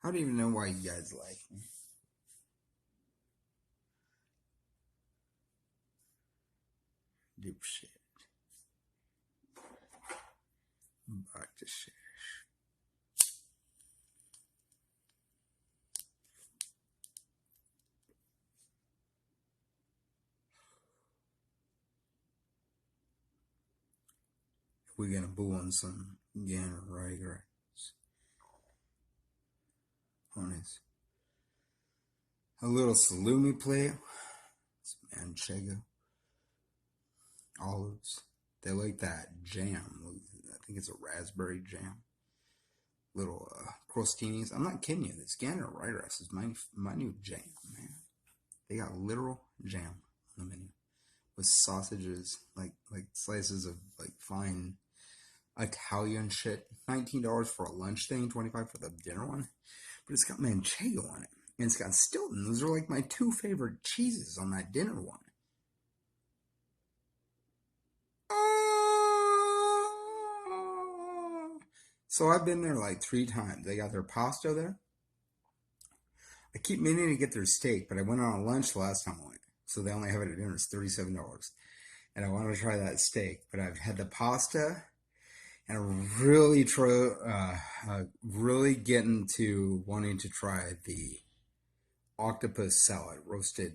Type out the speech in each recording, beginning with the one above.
I don't even know why you guys like me. Deep shit. Back to shit. We're gonna boo on some Gannon Riger on his a little salumi plate, some manchego, olives. They like that jam. I think it's a raspberry jam. Little crostinis. I'm not kidding you. This Gannon Ryegrass is my new jam, man. They got literal jam on the menu with sausages, like slices of like fine Italian shit. $19 for a lunch thing, 25 for the dinner one. But it's got manchego on it. And it's got Stilton. Those are like my two favorite cheeses on that dinner one. So I've been there like 3 times. They got their pasta there. I keep meaning to get their steak, but I went on a lunch the last time I went. So they only have it at dinner. It's $37. And I want to try that steak. But I've had the pasta and really getting to wanting to try the octopus salad, roasted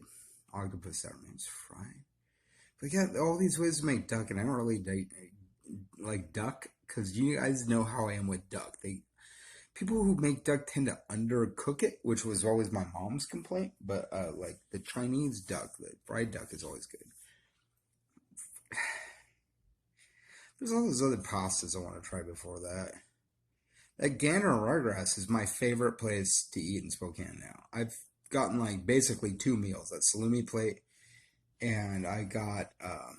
octopus salad. It's fried. But yeah, all these ways to make duck, and I don't really like duck because you guys know how I am with duck. People who make duck tend to undercook it, which was always my mom's complaint. But like the Chinese duck, the fried duck is always good. There's all those other pastas I want to try before that. That Gander and Ryegrass is my favorite place to eat in Spokane now. I've gotten like basically 2 meals. That salumi plate, and I got a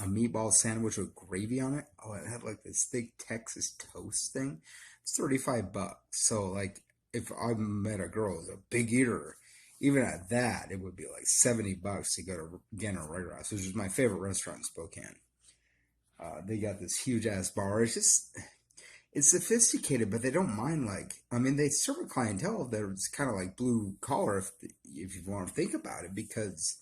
meatball sandwich with gravy on it. Oh, it had like this thick Texas toast thing. It's $35. So like if I met a girl who's a big eater, even at that, it would be like $70 to go to Gander and Ryegrass, which is my favorite restaurant in Spokane. They got this huge ass bar. It's sophisticated, but they don't mind. Like, I mean, they serve a clientele that's kind of like blue collar, if you want to think about it, because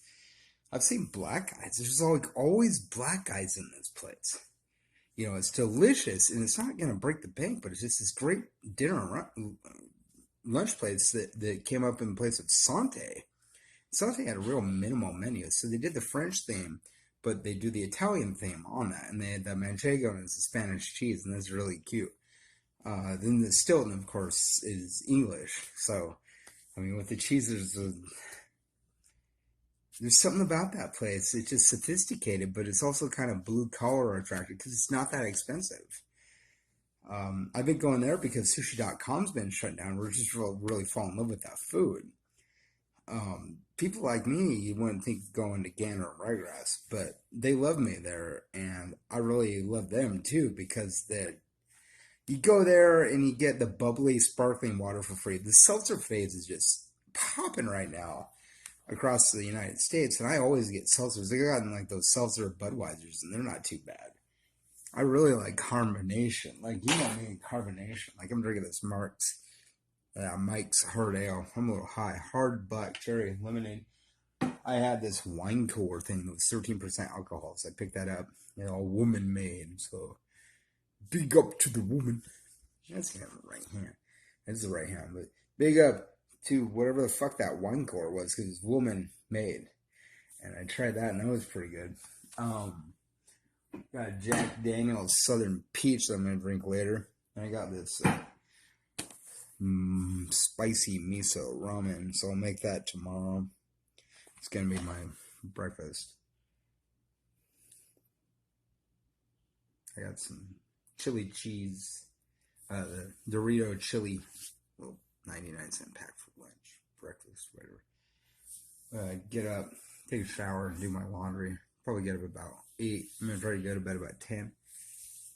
I've seen black guys. There's always black guys in this place. It's delicious, and it's not gonna break the bank, but it's just this great dinner lunch place that came up in place of Sante. Sante had a real minimal menu, so they did the French theme, but they do the Italian theme on that, and they had the manchego and it's the Spanish cheese, and that's really cute. Then the Stilton, of course, is English. So, I mean, with the cheese, there's something about that place. It's just sophisticated, but it's also kind of blue collar attractive because it's not that expensive. I've been going there because Sushi.com's been shut down. We're just really falling in love with that food. People like me, you wouldn't think going to Gander or Ryegrass, but they love me there, and I really love them too because you go there and you get the bubbly, sparkling water for free. The seltzer phase is just popping right now across the United States, and I always get seltzers. They got like those seltzer Budweisers, and they're not too bad. I really like carbonation. Like, you know me, carbonation. Like, I'm drinking this Mike's Hard Ale. I'm a little high. Hard black cherry lemonade. I had this wine cooler thing that was 13% alcohol, so I picked that up. A woman made. So, big up to the woman. That's the right hand. That's the right hand. But big up to whatever the fuck that wine cooler was, because it's woman made. And I tried that, and that was pretty good. Got a Jack Daniel's Southern Peach that I'm going to drink later. And I got this spicy miso ramen, so I'll make that tomorrow. It's going to be my breakfast. I got some chili cheese, the Dorito chili, little 99-cent pack for lunch, breakfast, whatever. Get up, take a shower, do my laundry. Probably get up about 8. I'm going to try to go to bed about 10.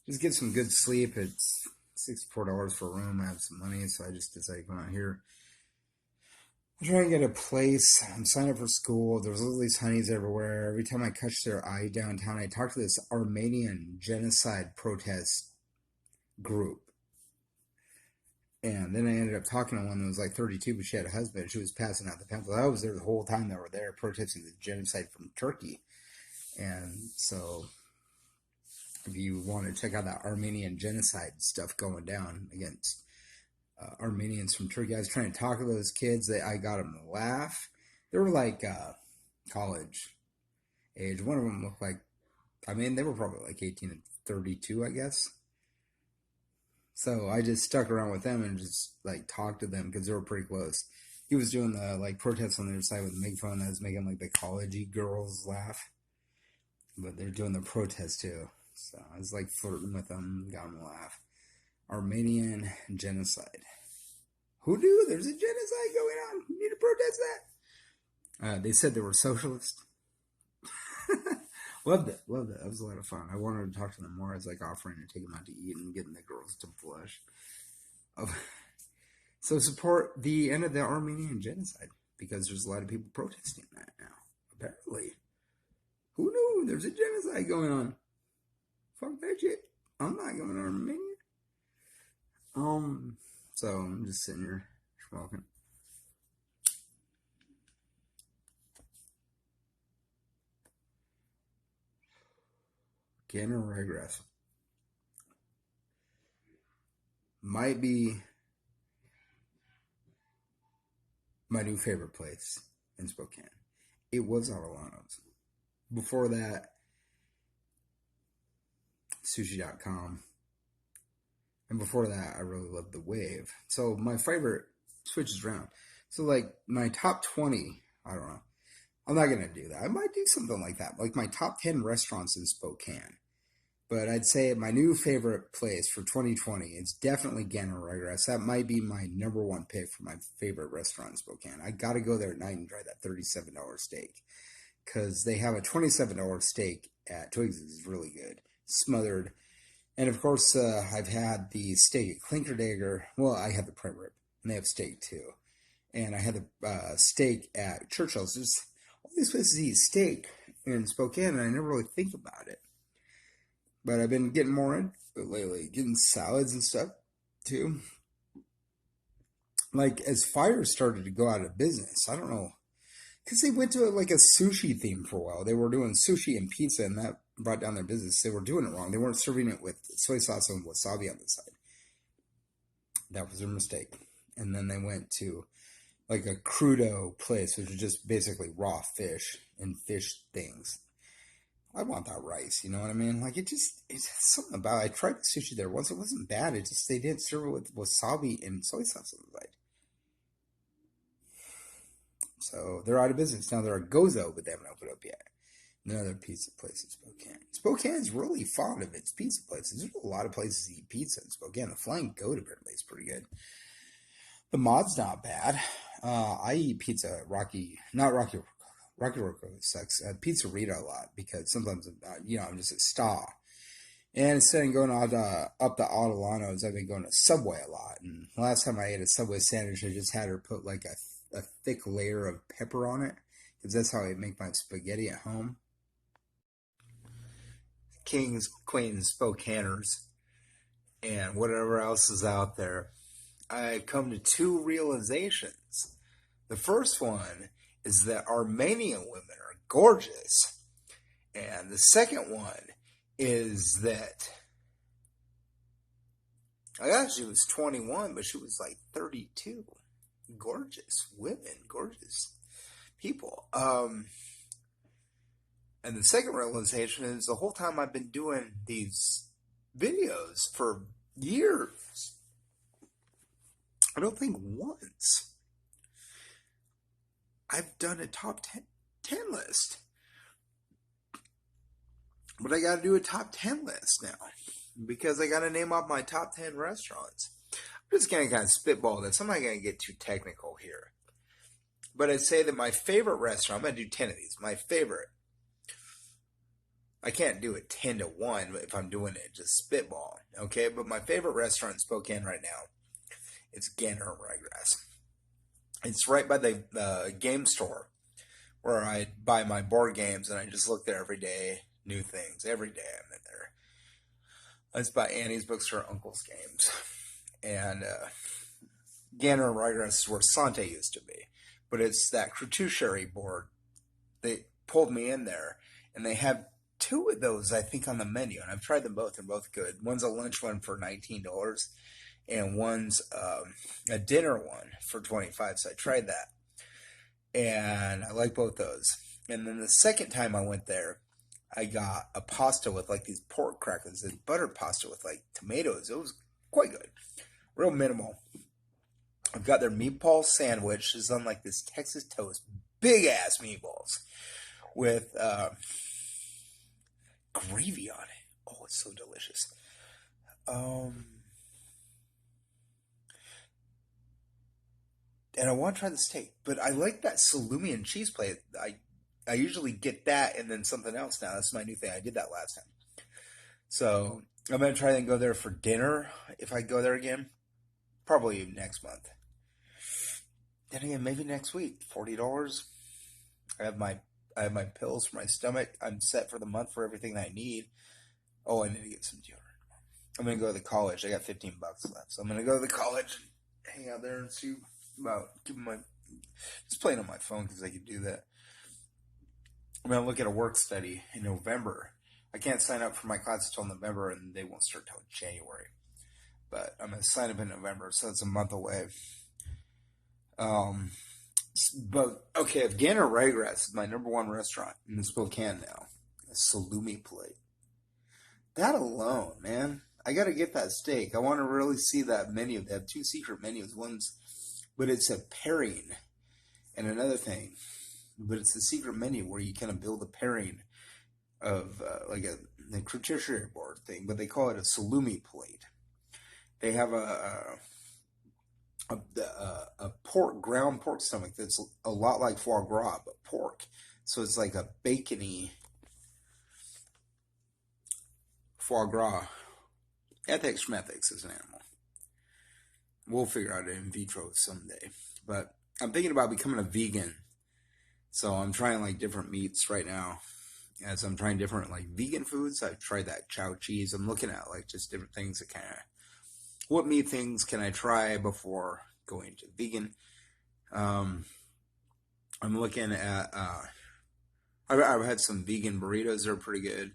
Just get some good sleep. It's $64 for a room. I have some money, so I just decided to come out here. I'm trying to get a place. I'm signed up for school. There's all these honeys everywhere. Every time I catch their eye downtown, I talk to this Armenian genocide protest group. And then I ended up talking to one that was like 32, but she had a husband. She was passing out the pamphlet. I was there the whole time they were there protesting the genocide from Turkey. And so, if you want to check out that Armenian genocide stuff going down against Armenians from Turkey, I was trying to talk to those kids. I got them to laugh. They were like college age. One of them looked like, I mean, they were probably like 18 and 32, I guess. So I just stuck around with them and just like talked to them because they were pretty close. He was doing the like protests on the other side with a megaphone that was making like the collegey girls laugh, but they're doing the protest too. So I was like flirting with them, got them to laugh. Armenian genocide. Who knew there's a genocide going on? You need to protest that. They said they were socialists. Loved it, loved it. That was a lot of fun. I wanted to talk to them more as like offering to take them out to eat and getting the girls to blush. So support the end of the Armenian genocide because there's a lot of people protesting that now. Apparently, who knew there's a genocide going on? Fuck that shit. I'm not going to Armenia. So I'm just sitting here smoking. Gain or regress might be my new favorite place in Spokane. It was Adelano's. Before that, sushi.com. And before that, I really loved The Wave. So my favorite switches around. So like my top 20, I don't know. I'm not going to do that. I might do something like that. Like my top 10 restaurants in Spokane. But I'd say my new favorite place for 2020 is definitely Gander Regress. That might be my number one pick for my favorite restaurant in Spokane. I got to go there at night and try that $37 steak. Because they have a $27 steak at Twigs. It's really good. Smothered. And of course, I've had the steak at Klinkerdagger. Well, I had the prime rib. And they have steak too. And I had the steak at Churchill's. There's all these places eat steak in Spokane, and I never really think about it. But I've been getting more into it lately, getting salads and stuff too. Like as Fire started to go out of business, I don't know, because they went to like a sushi theme for a while. They were doing sushi and pizza, and that brought down their business. They were doing it wrong. They weren't serving it with soy sauce and wasabi on the side. That was their mistake. And then they went to like a crudo place, which is just basically raw fish and fish things. I want that rice, you know what I mean? Like it's something about it. I tried the sushi there once. It wasn't bad. It just they didn't serve it with wasabi and soy sauce on the side. So they're out of business. Now they're a Gozo, but they haven't opened up yet. Another pizza place in Spokane. Spokane's really fond of its pizza places. There's a lot of places to eat pizza in Spokane. The Flying Goat apparently is pretty good. The Mod's not bad. I eat pizza at Rocky Roco sucks. Pizzeria a lot because sometimes, I'm just a star. And instead of going up the Adelano's, I've been going to Subway a lot. And the last time I ate a Subway sandwich, I just had her put like a thick layer of pepper on it because that's how I make my spaghetti at home. Kings, Queens, Spokaners, and whatever else is out there. I come to two realizations. The first one is that Armenian women are gorgeous. And the second one is that I thought she was 21, but she was like 32. Gorgeous women, gorgeous people. And the second realization is the whole time I've been doing these videos for years, I don't think once I've done a top 10 list. But I got to do a top 10 list now because I got to name off my top 10 restaurants. I'm just going to kind of spitball this. I'm not going to get too technical here. But I'd say that my favorite restaurant, I'm going to do 10 of these. My favorite. I can't do it 10 to 1 if I'm doing it just spitball. Okay, but my favorite restaurant in Spokane right now is Gander and Ryegrass. It's right by the game store where I buy my board games, and I just look there every day, new things. Every day I'm in there. I just buy Annie's Bookstore, Uncle's Games. And Ganner and Ryegrass is where Sante used to be, but it's that Cratuchery board. They pulled me in there, and they have two of those, I think, on the menu, and I've tried them both. They're both good. One's a lunch one for $19, and one's a dinner one for 25. So I tried that, and I like both those. And then the second time I went there, I got a pasta with like these pork crackers and butter pasta with like tomatoes. It was quite good, real minimal. I've got their meatball sandwich. It's on like this Texas toast, big ass meatballs with gravy on it. Oh, it's so delicious. Um, and I want to try the steak, but I like that salumi and cheese plate. I usually get that and then something else now. That's my new thing. I did that last time. So I'm gonna try and go there for dinner if I go there again. Probably next month. Then again, maybe next week. $40. I have my I have my pills for my stomach. I'm set for the month for everything that I need. Oh, I need to get some deodorant. I'm gonna go to the college. I got $15 left, so I'm gonna go to the college and hang out there and see about giving my just playing on my phone because I can do that. I'm gonna look at a work study in November. I can't sign up for my classes till November, and they won't start till January. But I'm gonna sign up in November, so it's a month away. Um, but okay, if Ganner Ryegrass is my number one restaurant in Spokane now, a salumi plate. That alone, man, I gotta get that steak. I want to really see that menu. They have two secret menus. One's, but it's a pairing and another thing, but it's a secret menu where you kind of build a pairing of like the cruticher board thing, but they call it a salumi plate. They have a pork ground pork stomach that's a lot like foie gras, but pork. So it's like a bacony foie gras. Ethics methics is an animal. We'll figure out it in vitro someday. But I'm thinking about becoming a vegan. So I'm trying like different meats right now. As I'm trying different like vegan foods. I've tried that chow cheese. I'm looking at like just different things that kind of what meat things can I try before going to vegan. Um, I'm looking at I've had some vegan burritos that are pretty good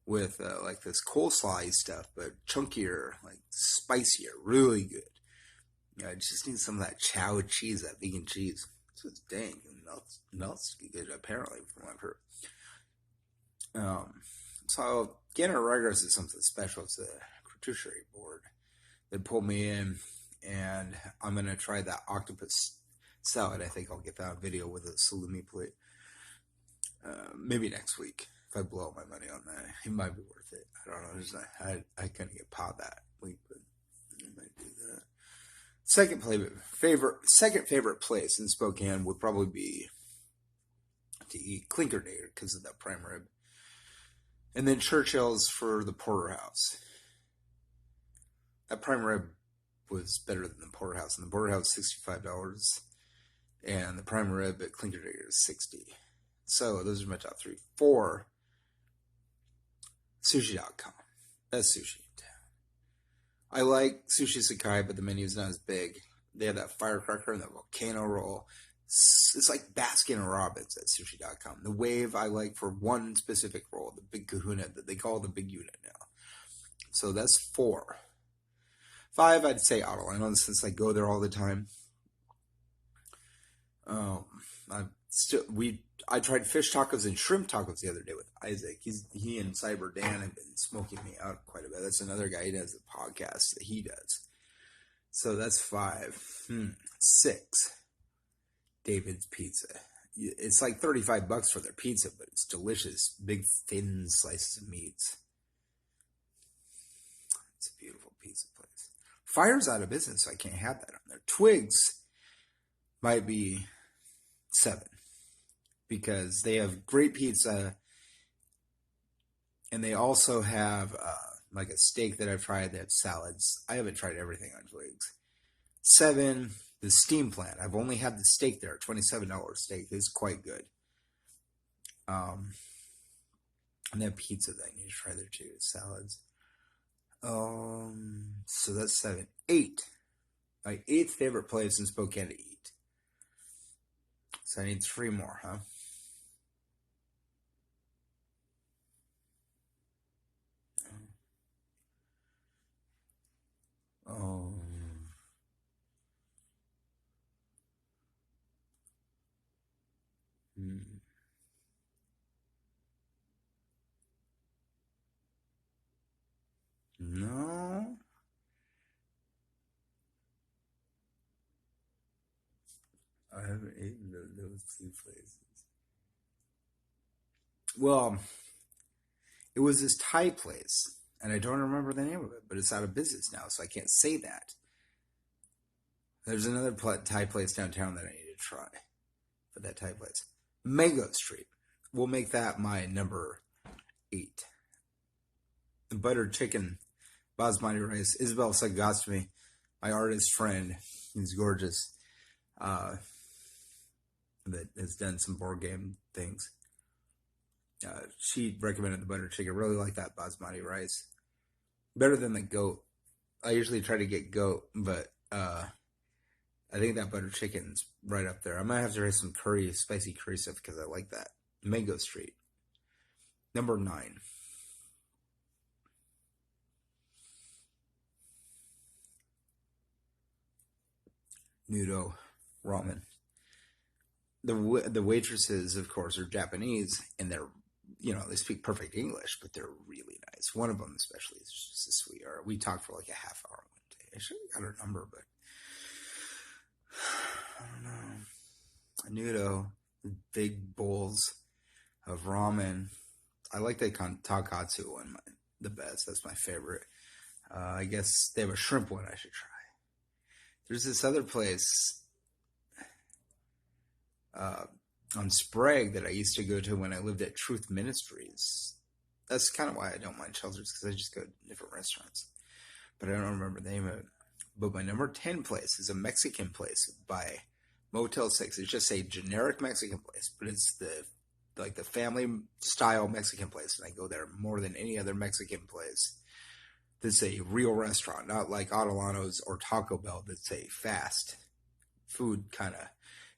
with like this coleslaw stuff, but chunkier, like spicier, really good. Yeah, I just need some of that chow cheese, that vegan cheese. So it's dang, melts good apparently from what I've heard. Um, so Ganner Ryegrass is something special. It's a cratuchery board. They pulled me in, and I'm gonna try that octopus salad. I think I'll get that on video with a salumi plate. Maybe next week if I blow my money on that, it might be worth it. I don't know. I couldn't get pot that week, but I might do that. Second favorite place in Spokane would probably be to eat Clinkerdater because of that prime rib, and then Churchill's for the porterhouse. That prime rib was better than the porterhouse, and the porterhouse is $65, and the prime rib at Clinkerdater is 60. So those are my top three. Four, sushi.com. That's sushi in town. I like Sushi Sakai, but the menu's not as big. They have that firecracker and that volcano roll. It's like Baskin Robbins at sushi.com. The wave I like for one specific roll, the big kahuna that they call the big unit now. So that's four. Five, I'd say Autoline, since I go there all the time. I tried fish tacos and shrimp tacos the other day with Isaac. He and Cyber Dan have been smoking me out quite a bit. That's another guy who does a podcast that he does. So that's five. Six, David's Pizza. It's like $35 for their pizza, but it's delicious. Big thin slices of meats. It's a beautiful pizza place. Fire's out of business, so I can't have that on there. Twigs might be 7 because they have great pizza, and they also have like a steak that I've tried. They have salads. I haven't tried everything on Twigs. 7, the Steam Plant. I've only had the steak there. $27 steak is quite good. And that pizza that I need to try there too. Salads. So that's 7. 8. My eighth favorite place in Spokane to eat. So I need three more, huh? Oh. Hmm. No. I haven't eaten those two places. Well, it was this Thai place, and I don't remember the name of it, but it's out of business now, so I can't say that. There's another Thai place downtown that I need to try for that Thai place. Mango Street. We'll make that my number 8. Buttered chicken, basmati rice. Isabel Sagastami, my artist friend, he's gorgeous, uh, that has done some board game things. She recommended the butter chicken. Really like that basmati rice. Better than the goat. I usually try to get goat, but I think that butter chicken's right up there. I might have to try some curry, spicy curry stuff because I like that. Mango Street. Number 9. Noodle ramen. The waitresses, of course, are Japanese, and they speak perfect English, but they're really nice. One of them, especially, is just a sweetheart. We talked for like a half hour one day. I should have got her number, but I don't know. Noodle, big bowls of ramen. I like the Takatsu one the best. That's my favorite. I guess they have a shrimp one I should try. There's this other place uh, on Sprague that I used to go to when I lived at Truth Ministries. That's kind of why I don't mind shelters because I just go to different restaurants. But I don't remember the name of it. But my number 10 place is a Mexican place by Motel 6. It's just a generic Mexican place, but it's the family style Mexican place, and I go there more than any other Mexican place. That's a real restaurant, not like Adelano's or Taco Bell. That's a fast food kind of.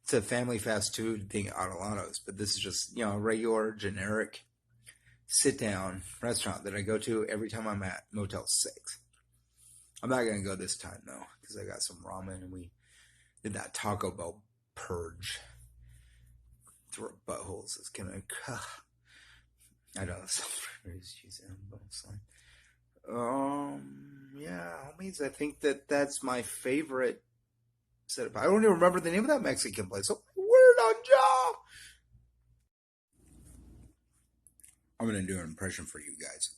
It's a family fast food thing at Adelano's, but this is just a regular generic sit down restaurant that I go to every time I'm at Motel 6. I'm not gonna go this time though, because I got some ramen and we did that Taco Bell purge through our buttholes. It's gonna. I know that's yeah, homies. I think that's my favorite setup. I don't even remember the name of that Mexican place. Oh, word on jaw. I'm gonna do an impression for you guys.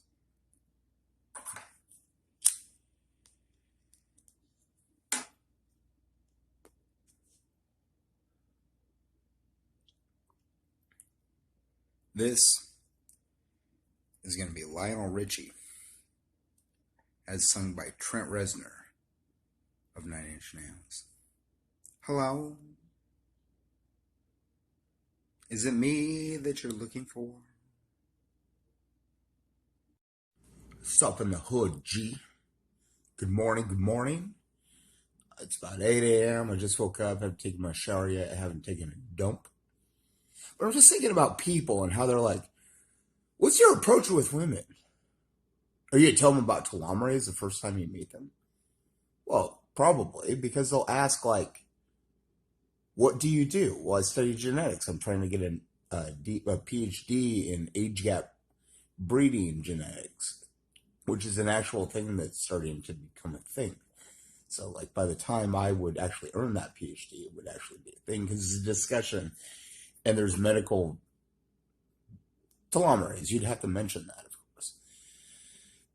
This is gonna be Lionel Richie, as sung by Trent Reznor of Nine Inch Nails. Hello? Is it me that you're looking for? Sup in the hood, G. Good morning, good morning. It's about 8 a.m. I just woke up. I haven't taken my shower yet. I haven't taken a dump. But I'm just thinking about people and how they're like, what's your approach with women? Are you going to tell them about telomerase the first time you meet them? Well, probably, because they'll ask, like, what do you do? Well, I study genetics. I'm trying to get a PhD in age gap breeding genetics, which is an actual thing that's starting to become a thing. So, like, by the time I would actually earn that PhD, it would actually be a thing because it's a discussion and there's medical telomerase. You'd have to mention that, of course.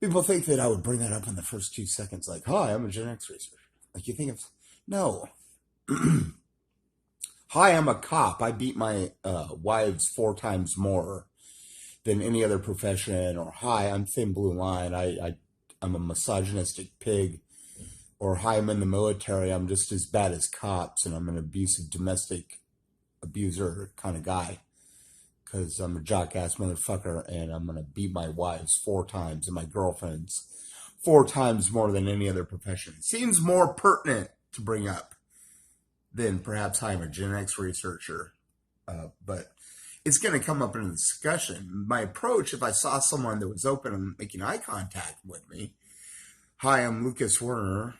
People think that I would bring that up in the first 2 seconds, like, hi, I'm a genetics researcher. Like, you think of, no. Hi, I'm a cop. I beat my wives 4 times more than any other profession. Or, hi, I'm Thin Blue Line. I'm a misogynistic pig. Or, hi, I'm in the military. I'm just as bad as cops, and I'm an abusive domestic abuser kind of guy. Because I'm a jock-ass motherfucker, and I'm going to beat my wives 4 times and my girlfriends 4 times more than any other profession. Seems more pertinent to bring up than perhaps I'm a genetics researcher. But it's going to come up in a discussion. My approach, if I saw someone that was open and making eye contact with me, hi, I'm Lucas Werner.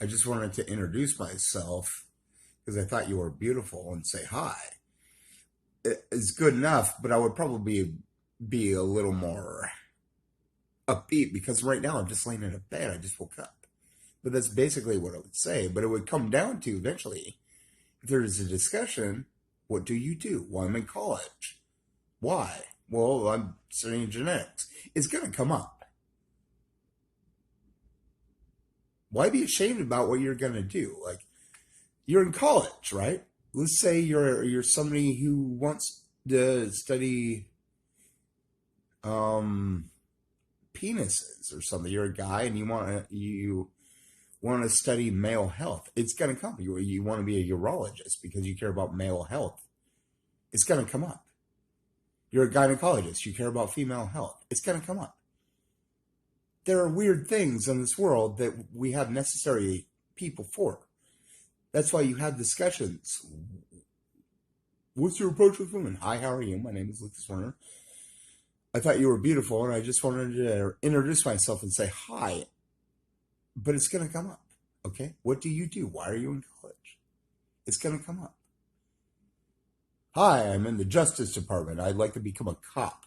I just wanted to introduce myself because I thought you were beautiful and say hi. It's good enough, but I would probably be a little more upbeat because right now I'm just laying in a bed. I just woke up. But that's basically what I would say. But it would come down to eventually, if there's a discussion, what do you do? Well, I'm in college. Why? Well, I'm studying genetics. It's going to come up. Why be ashamed about what you're going to do? Like, you're in college, right? Let's say you're somebody who wants to study penises or something. You're a guy and you want to study male health. It's going to come. You want to be a urologist because you care about male health. It's going to come up. You're a gynecologist. You care about female health. It's going to come up. There are weird things in this world that we have necessary people for. That's why you have discussions. What's your approach with women? Hi, how are you? My name is Lucas Werner. I thought you were beautiful, and I just wanted to introduce myself and say hi. But it's going to come up, okay? What do you do? Why are you in college? It's going to come up. Hi, I'm in the Justice Department. I'd like to become a cop.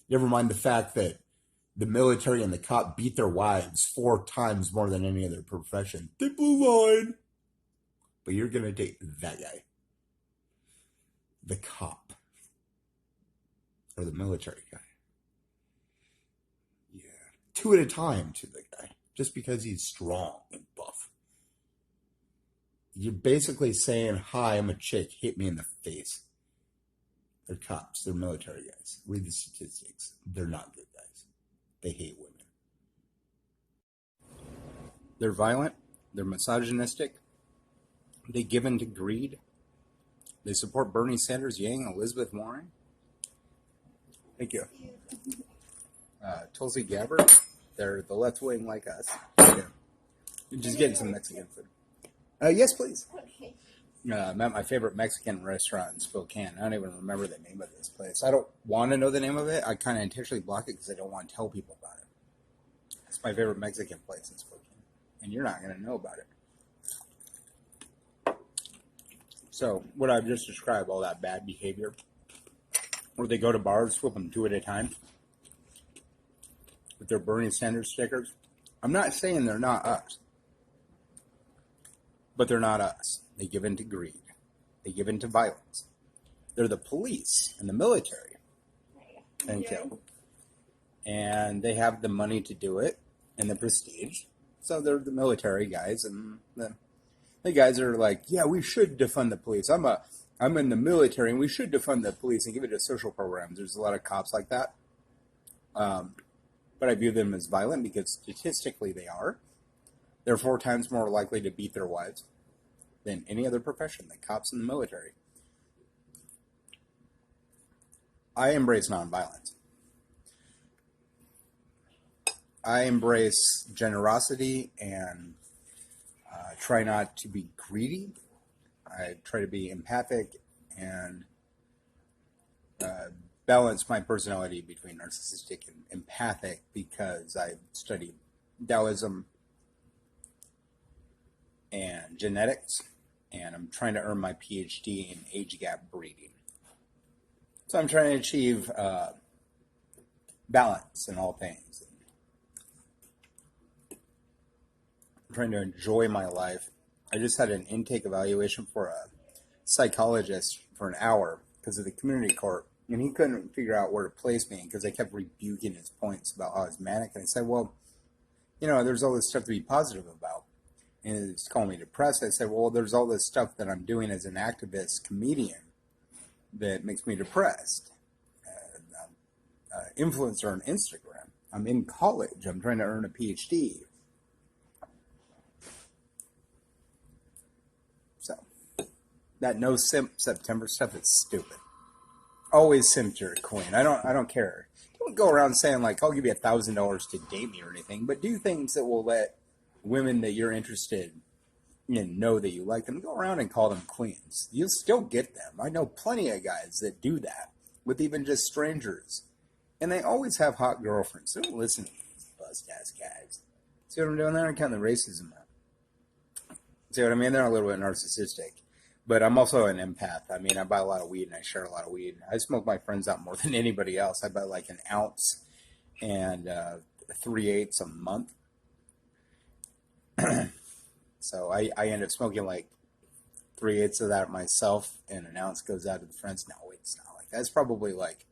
Never mind the fact that the military and the cop beat their wives 4 times more than any other profession. They blew line. But you're going to date that guy. The cop. Or the military guy. Yeah. 2 at a time to the guy. Just because he's strong and buff. You're basically saying, hi, I'm a chick. Hit me in the face. They're cops. They're military guys. Read the statistics. They're not good guys. They hate women. They're violent. They're misogynistic. They give in to greed. They support Bernie Sanders, Yang, and Elizabeth Warren. Thank you. Tulsi Gabbard. They're the left wing like us. Yeah. Just getting some Mexican food. Yes, please. Okay. I'm at my favorite Mexican restaurant in Spokane. I don't even remember the name of this place. I don't want to know the name of it. I kind of intentionally block it because I don't want to tell people about it. It's my favorite Mexican place in Spokane. And you're not going to know about it. So, what I've just described, all that bad behavior, where they go to bars, flip them 2 at a time, with their Bernie Sanders stickers. I'm not saying they're not us. But they're not us. They give in to greed. They give in to violence. They're the police and the military. Thank you. And they have the money to do it and the prestige. So they're the military guys, and the guys are like, yeah, we should defund the police. I'm in the military, and we should defund the police and give it to social programs. There's a lot of cops like that. But I view them as violent because statistically they are. They're 4 times more likely to beat their wives than any other profession, the cops in the military. I embrace nonviolence. I embrace generosity and try not to be greedy. I try to be empathic and balance my personality between narcissistic and empathic because I studied Taoism and genetics, and I'm trying to earn my PhD in age gap breeding. So I'm trying to achieve balance in all things. I'm trying to enjoy my life. I just had an intake evaluation for a psychologist for an hour because of the community court, and he couldn't figure out where to place me because I kept rebuking his points about how I was manic. And I said, well, there's all this stuff to be positive about. And it's calling me depressed. I said, well, there's all this stuff that I'm doing as an activist comedian that makes me depressed. Influencer on Instagram. I'm in college. I'm trying to earn a PhD. So, that no simp September stuff is stupid. Always simp your queen. I don't care. Don't go around saying like, I'll give you $1,000 to date me or anything, but do things that will let women that you're interested in know that you like them, go around and call them queens. You'll still get them. I know plenty of guys that do that with even just strangers. And they always have hot girlfriends. Don't listen to these bust-ass guys. See what I'm doing there? I'm counting the racism out. See what I mean? They're a little bit narcissistic. But I'm also an empath. I mean, I buy a lot of weed and I share a lot of weed. I smoke my friends out more than anybody else. I buy like an ounce and 3/8 a month. So I end up smoking like 3/8 of that myself, and an ounce goes out to the friends. No, it's not like that. It's probably like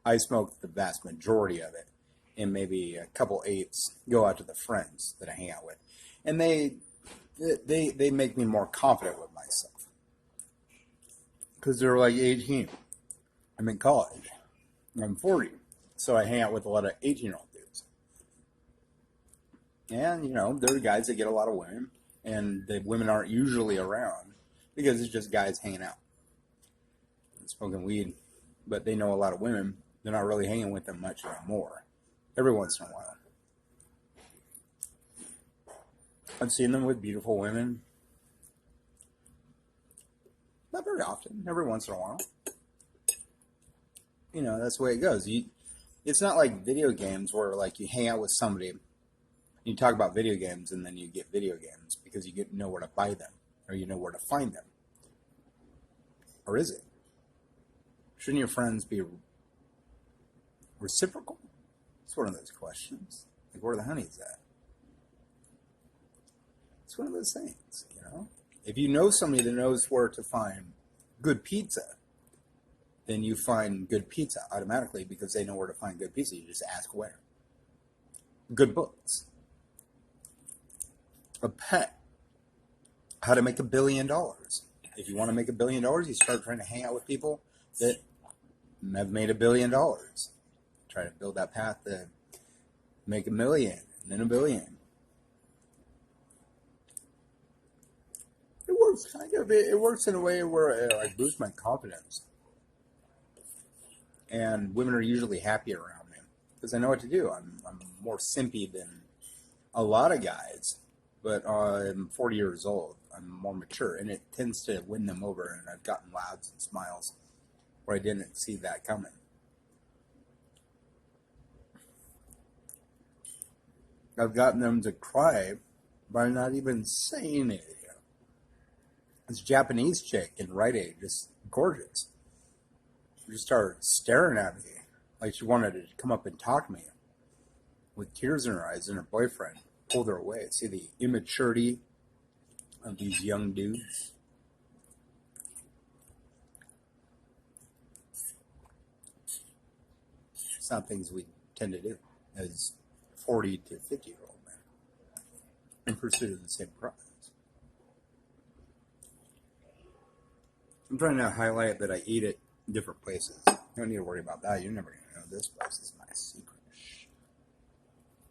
I smoke the vast majority of it, and maybe a couple eighths go out to the friends that I hang out with, and they make me more confident with myself because they're like 18. I'm in college. I'm 40, so I hang out with a lot of 18-year-old dudes, and there are guys that get a lot of women. And the women aren't usually around because it's just guys hanging out and smoking weed. But they know a lot of women. They're not really hanging with them much anymore. Every once in a while. I've seen them with beautiful women. Not very often. Every once in a while. That's the way it goes. It's not like video games where like you hang out with somebody. You talk about video games, and then you get video games because you know where to buy them, or you know where to find them. Or is it? Shouldn't your friends be reciprocal? It's one of those questions. Like, where the honey's at? It's one of those things, If you know somebody that knows where to find good pizza, then you find good pizza automatically because they know where to find good pizza. You just ask where. Good books. A pet. How to make $1 billion. If you want to make $1 billion, you start trying to hang out with people that have made $1 billion. Try to build that path to make $1 million, and then $1 billion. It works kind of. It works in a way where it boosts my confidence, and women are usually happy around me because I know what to do. I'm more simpy than a lot of guys. But I'm 40 years old. I'm more mature, and it tends to win them over. And I've gotten laughs and smiles where I didn't see that coming. I've gotten them to cry by not even saying it. This Japanese chick in Rite Aid, just gorgeous. She just started staring at me like she wanted to come up and talk to me with tears in her eyes, and her boyfriend pulled her away. See the immaturity of these young dudes. It's not things we tend to do as 40 to 50-year-old men in pursuit of the same prize. I'm trying to highlight that I eat at different places. You don't need to worry about that. You're never going to know this place is my secret.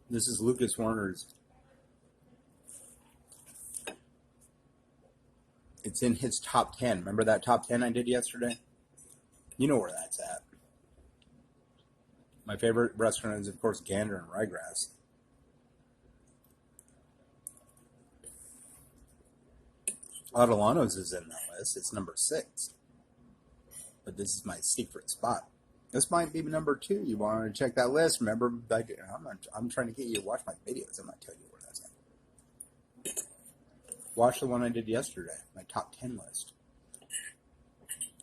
This is Lucas Warner's. It's in his top 10. Remember that top 10 I did yesterday? You know where that's at. My favorite restaurant is, of course, Gander and Ryegrass. Adelano's is in that list. It's number 6. But this is my secret spot. This might be number 2. You want to check that list? Remember, I'm trying to get you to watch my videos. I'm not telling you where that's at. Watch the one I did yesterday, my top 10 list.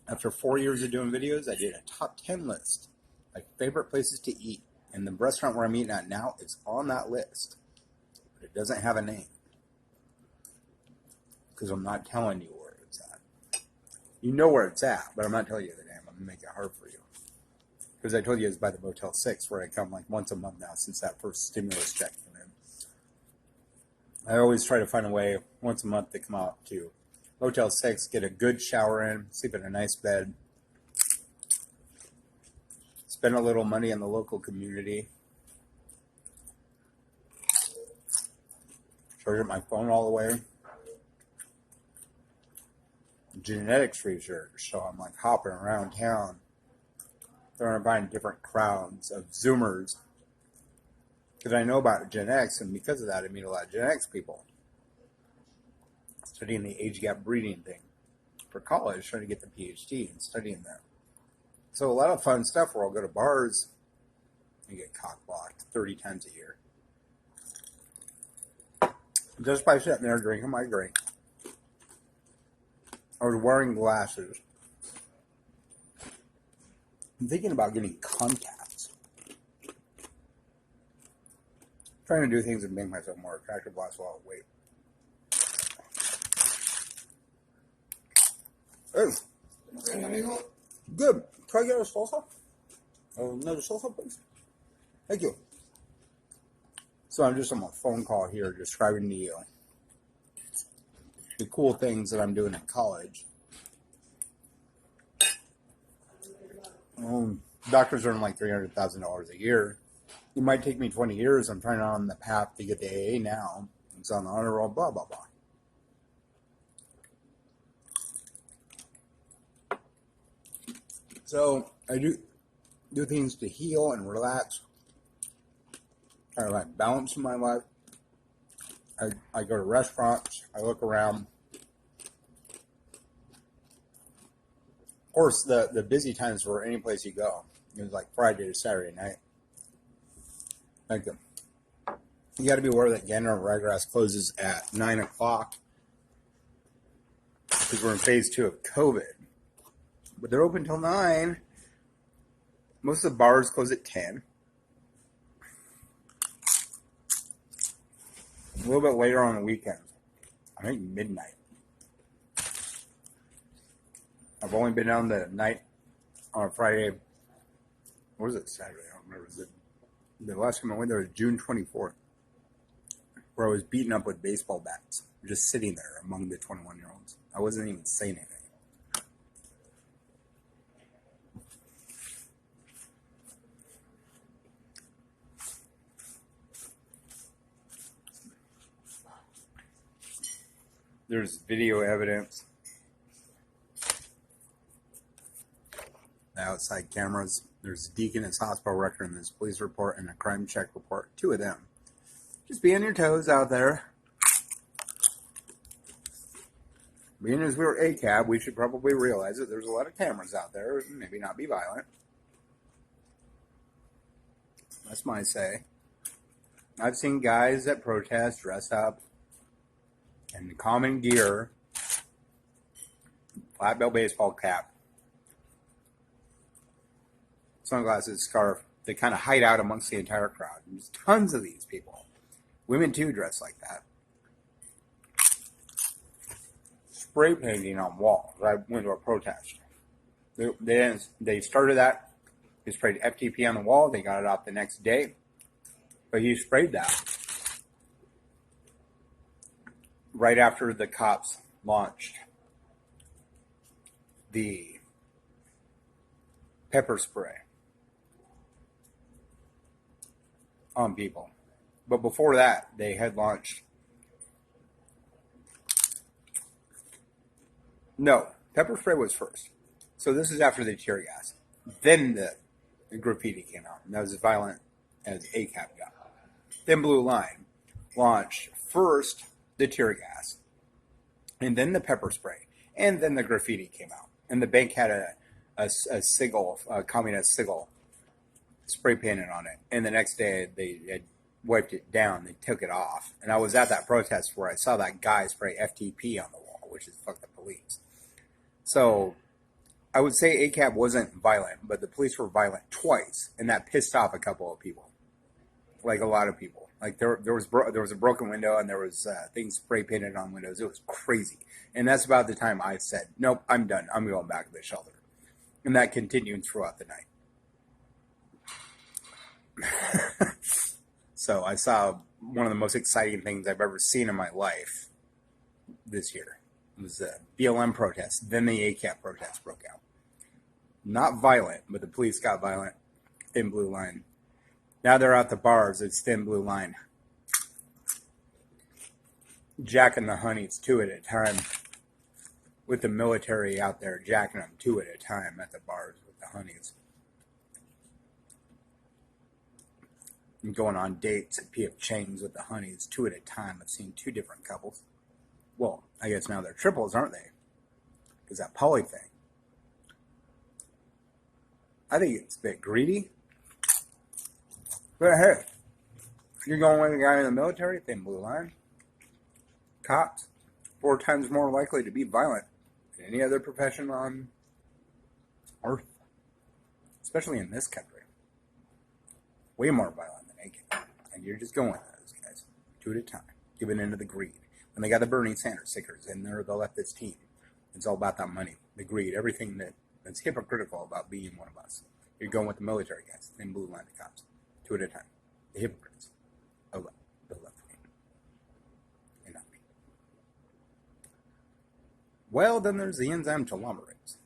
After 4 years of doing videos, I did a top 10 list. My favorite places to eat. And the restaurant where I'm eating at now is on that list. But it doesn't have a name. Because I'm not telling you where it's at. You know where it's at, but I'm not telling you the name. I'm going to make it hard for you. Because I told you it's by the Motel 6, where I come like once a month now since that first stimulus check came in. I always try to find a way once a month to come out to Motel 6, get a good shower in, sleep in a nice bed, spend a little money in the local community, charge up my phone all the way. Genetics research, so I'm like hopping around town, trying to find different crowds of Zoomers Because I know about Gen X, and because of that, I meet a lot of Gen X people studying the age gap breeding thing for college, trying to get the PhD and studying that. So a lot of fun stuff where I'll go to bars and get cock blocked 30 times a year. Just by sitting there drinking my drink. I was wearing glasses. I'm thinking about getting contacts. Trying to do things that make myself more attractive, lost a lot of weight. Hey. Good. Can I get a salsa? Another salsa, please? Thank you. So I'm just on a phone call here describing to you the cool things that I'm doing in college. Doctors earn like $300,000 a year. It might take me 20 years. I'm trying on the path to get the AA now. It's on the honor roll, blah, blah, blah. So I do things to heal and relax. I like balance in my life. I go to restaurants. I look around. Of course, the busy times for any place you go. It was like Friday to Saturday night. Like you got to be aware that Gander and Ryegrass closes at 9 o'clock because we're in phase 2 of COVID. But they're open till 9. Most of the bars close at 10. A little bit later on the weekends. I think midnight. I've only been down the night on a Friday. What was it? Saturday? I don't remember. The last time I went there was June 24th, where I was beaten up with baseball bats, just sitting there among the 21-year-olds. I wasn't even saying anything. There's video evidence. The outside cameras. There's a Deaconess Hospital record and there's a police report and a crime check report. 2 of them. Just be on your toes out there. Being as we're ACAB, we should probably realize that there's a lot of cameras out there. Maybe not be violent. That's my say. I've seen guys at protests dress up in common gear, flat belt baseball cap, sunglasses, scarf. They kind of hide out amongst the entire crowd. There's tons of these people. Women too dress like that. Spray painting on walls. I went to a protest. They started that. They sprayed FTP on the wall. They got it out the next day. But he sprayed that right after the cops launched the pepper spray on people. But before that, they had launched... No, pepper spray was first. So this is after the tear gas. Then the graffiti came out. And that was as violent as ACAB got. Then Blue Line launched first the tear gas, and then the pepper spray, and then the graffiti came out. And the bank had a sigil, a communist sigil, spray painted on it. And the next day they had wiped it down. They took it off. And I was at that protest where I saw that guy spray FTP on the wall, which is fuck the police. So I would say ACAB wasn't violent, but the police were violent twice, and that pissed off a couple of people, like a lot of people. Like there was a broken window, and there was things spray painted on windows. It was crazy, and that's about the time I said, "Nope, I'm done. I'm going back to the shelter," and that continued throughout the night. So I saw one of the most exciting things I've ever seen in my life this year. It was the BLM protest. Then the ACAB protest broke out. Not violent, but the police got violent. Thin Blue Line. Now they're at the bars. It's Thin Blue Line. Jacking the honeys 2 at a time. With the military out there jacking them 2 at a time at the bars with the honeys. and going on dates at P.F. Chang's with the honeys, 2 at a time. I've seen 2 different couples. Well, I guess now they're triples, aren't they? Because that poly thing. I think it's a bit greedy. But hey, you're going with a guy in the military, thin blue line. Cops, 4 times more likely to be violent than any other profession on earth. Especially in this country. Way more violent than AK. And you're just going with those guys. 2 at a time. Giving into the greed. When they got the Bernie Sanders stickers and they're the leftist team. It's all about that money. The greed. Everything that's hypocritical about being one of us. You're going with the military guys. Thin blue line, the cops. 2 at a time. The hypocrites. Of the left wing. And not me. Well, then there's the enzyme telomerase.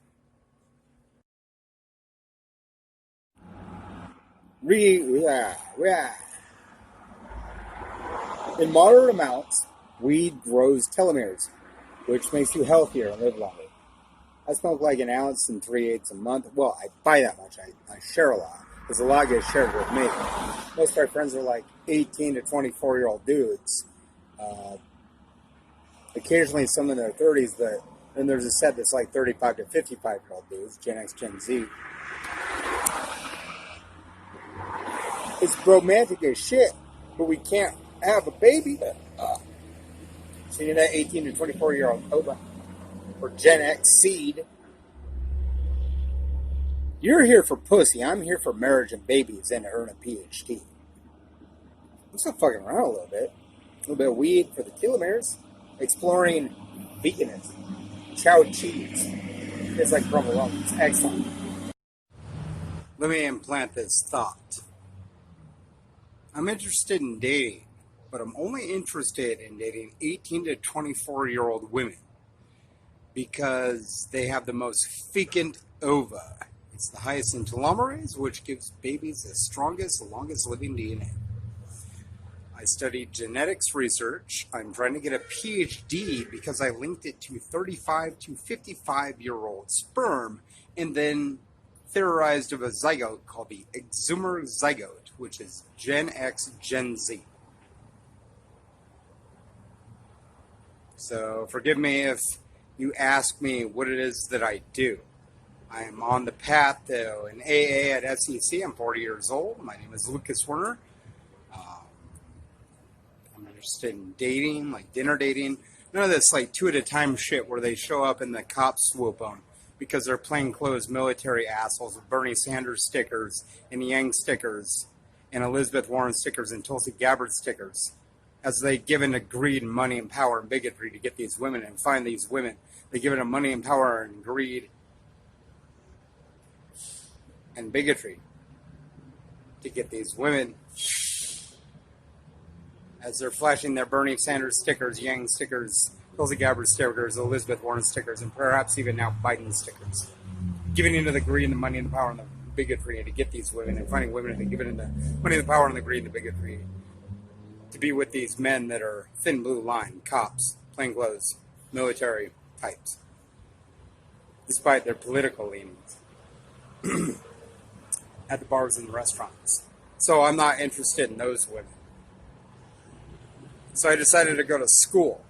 In moderate amounts, weed grows telomeres, which makes you healthier and live longer. I smoke like an ounce and 3/8 a month. Well, I buy that much. I share a lot, because a lot gets shared with me. Most of my friends are like 18 to 24-year-old dudes. Occasionally some in their 30s, but then there's a set that's like 35 to 55-year-old dudes, Gen X, Gen Z. It's romantic as shit, but we can't have a baby. So you're that 18 to 24-year-old OBA or Gen X seed. You're here for pussy. I'm here for marriage and babies and to earn a PhD. I'm still fucking around a little bit. A little bit of weed for the telomeres. Exploring veganism. Chow cheese. It's like provolone. It's excellent. Let me implant this thought. I'm interested in dating, but I'm only interested in dating 18 to 24-year-old women because they have the most fecund ova. It's the highest in telomerase, which gives babies the strongest, longest living DNA. I studied genetics research. I'm trying to get a PhD because I linked it to 35 to 55-year-old sperm and then theorized of a zygote called the Exumer zygote, which is Gen X, Gen Z. So forgive me if you ask me what it is that I do. I am on the path to an AA at SEC. I'm 40 years old. My name is Lucas Werner. I'm interested in dating, like dinner dating. None of this like 2 at a time shit where they show up and the cops swoop on because they're plainclothes military assholes with Bernie Sanders stickers and Yang stickers and Elizabeth Warren stickers and Tulsi Gabbard stickers as they give into greed and money and power and bigotry to get these women and find these women. They give into money and power and greed and bigotry to get these women as they're flashing their Bernie Sanders stickers, Yang stickers, Tulsi Gabbard stickers, Elizabeth Warren stickers, and perhaps even now Biden stickers. Giving into the greed and the money and the power and the bigotry to get these women and finding women and giving into the money, the power, and the greed and the bigotry to be with these men that are thin blue line, cops, plainclothes, military types, despite their political leanings at the bars and the restaurants. So I'm not interested in those women. So I decided to go to school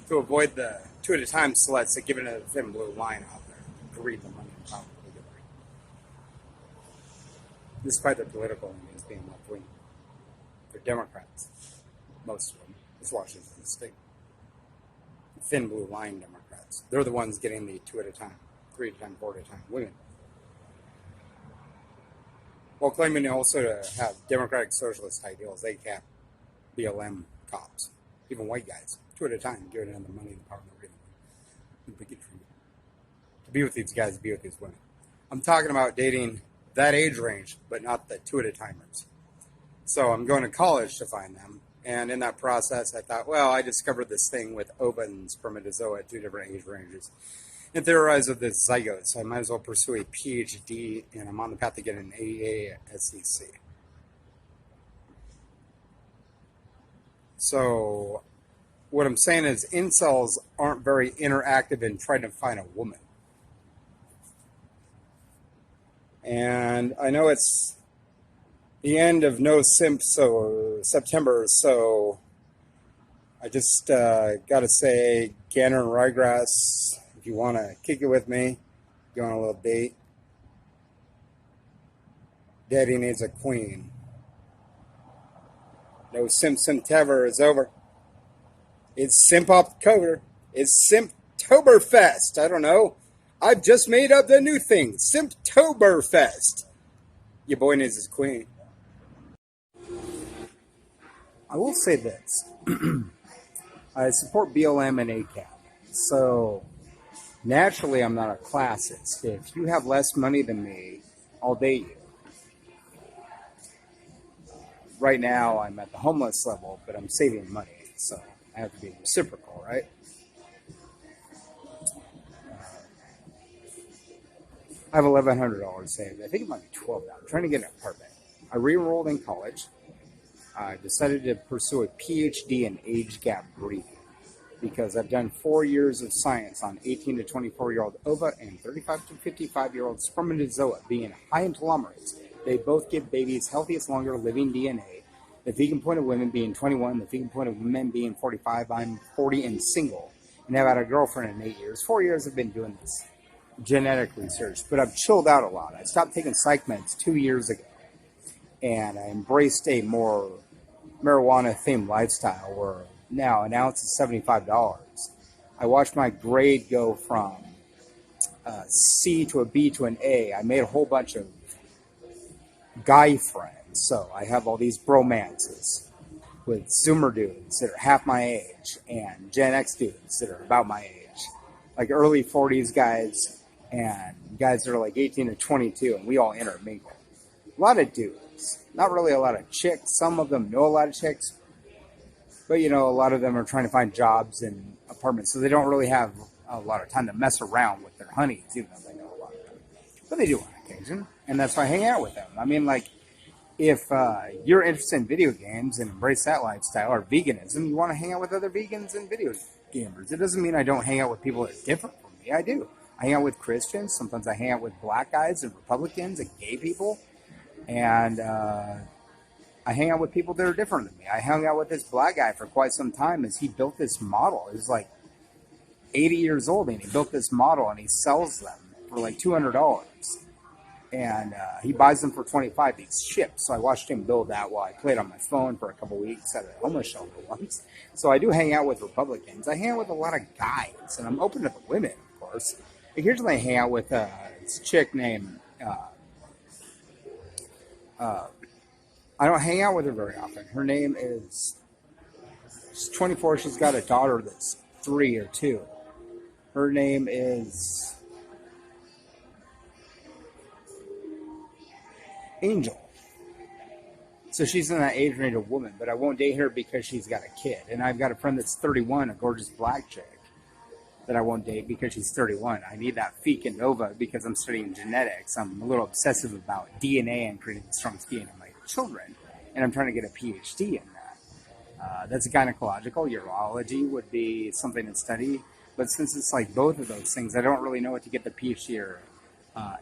to avoid the 2 at a time sluts that give it a thin blue line out there to read the money and power. Despite their political leanings being left wing. They're Democrats. Most of them. It's Washington State. Thin blue line Democrats. They're the ones getting the 2 at a time, 3 at a time, 4 at a time women. While claiming also to have democratic socialist ideals, they cap BLM cops, even white guys, 2 at a time, giving them the money, the power, the bigotry. To be with these guys, be with these women. I'm talking about dating that age range, but not the 2 at a timers. So I'm going to college to find them, and in that process, I thought, well, I discovered this thing with ova and spermatozoa at 2 different age ranges, and theorized of this zygote. So I might as well pursue a PhD, and I'm on the path to get an AA at SEC. So what I'm saying is incels aren't very interactive in trying to find a woman. And I know it's the end of No Simp September, so I just got to say, Ganner and Ryegrass, if you want to kick it with me, go on a little date. Daddy needs a queen. No Simp September is over. It's Simp October. It's Simptoberfest. I don't know. I've just made up the new thing. Simptoberfest. Your boy needs his queen. I will say this. I support BLM and ACAB. So, naturally, I'm not a classist. If you have less money than me, I'll date you. Right now, I'm at the homeless level, but I'm saving money. So, I have to be reciprocal, right? I have $1,100 saved. I think it might be $12. I'm trying to get an apartment. I re-enrolled in college. I decided to pursue a PhD in age gap breeding because I've done 4 years of science on 18 to 24-year-old ova and 35 to 55-year-old spermatozoa being high in telomerase. They both give babies healthiest, longer living DNA. The vegan point of women being 21, the vegan point of men being 45. I'm 40 and single and have had a girlfriend in 8 years. 4 years I've been doing this genetic research, but I've chilled out a lot. I stopped taking psych meds 2 years ago, and I embraced a more marijuana-themed lifestyle where now an ounce is $75. I watched my grade go from a C to a B to an A. I made a whole bunch of guy friends, so I have all these bromances with Zoomer dudes that are half my age and Gen X dudes that are about my age, like early 40s guys and guys that are like 18 to 22, and we all intermingle. A lot of dudes, not really a lot of chicks. Some of them know a lot of chicks, but a lot of them are trying to find jobs and apartments, so they don't really have a lot of time to mess around with their honeys, even though they know a lot of them. But they do on occasion, and that's why I hang out with them. I mean, like, if you're interested in video games and embrace that lifestyle or veganism, you want to hang out with other vegans and video gamers. It doesn't mean I don't hang out with people that are different from me. I do. I hang out with Christians. Sometimes I hang out with black guys and Republicans and gay people. And I hang out with people that are different than me. I hung out with this black guy for quite some time as he built this model. He's like 80 years old, and he built this model, and he sells them for like $200. And he buys them for $25. These ships. So I watched him build that while I played on my phone for a couple weeks at a homeless shelter once. So I do hang out with Republicans. I hang out with a lot of guys, and I'm open to the women, of course. Occasionally I hang out with this chick named... I don't hang out with her very often. Her name is... She's 24. She's got a daughter that's 3 or 2. Her name is... Angel. So she's in that age range of woman, but I won't date her because she's got a kid. And I've got a friend that's 31, a gorgeous black chick, that I won't date because she's 31. I need that fecal nova because I'm studying genetics. I'm a little obsessive about DNA and creating the strongest DNA in my children. And I'm trying to get a PhD in that. That's gynecological. Urology would be something to study. But since it's like both of those things, I don't really know what to get the PhD or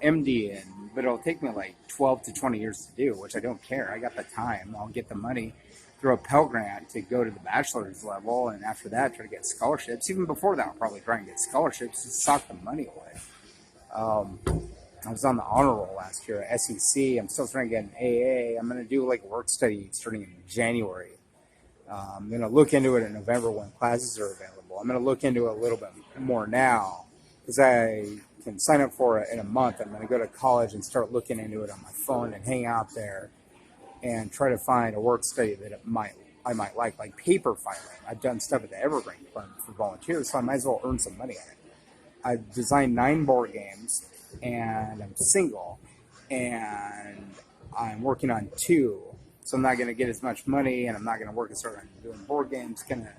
MD in, but it'll take me like 12 to 20 years to do, which I don't care. I got the time. I'll get the money through a Pell Grant to go to the bachelor's level, and after that, try to get scholarships. Even before that, I'll probably try and get scholarships to sock the money away. I was on the honor roll last year at SEC. I'm still trying to get an AA. I'm going to do like a work study starting in January. I'm going to look into it in November when classes are available. I'm going to look into it a little bit more now because I can sign up for it in a month. I'm going to go to college and start looking into it on my phone and hang out there and try to find a work study that I might like paper filing. I've done stuff at the Evergreen Fund for volunteers, so I might as well earn some money on it. I've designed 9 board games, and I'm single, and I'm working on 2, so I'm not going to get as much money, and I'm not going to work as hard on doing board games. Going to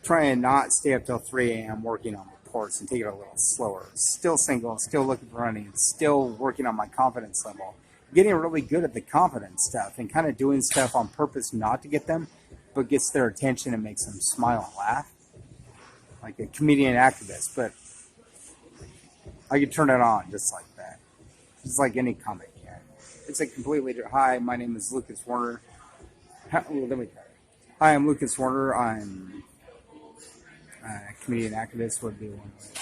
try and not stay up till 3 a.m. working on reports and take it a little slower. Still single, still looking for money, still working on my confidence level. Getting really good at the confidence stuff and kind of doing stuff on purpose not to get them, but gets their attention and makes them smile and laugh. Like a comedian activist, but I could turn it on just like that. Just like any comic can. It's a completely hi. My name is Lucas Warner. Well, let me try it. Hi, I'm Lucas Warner. I'm a comedian activist. Would be one way.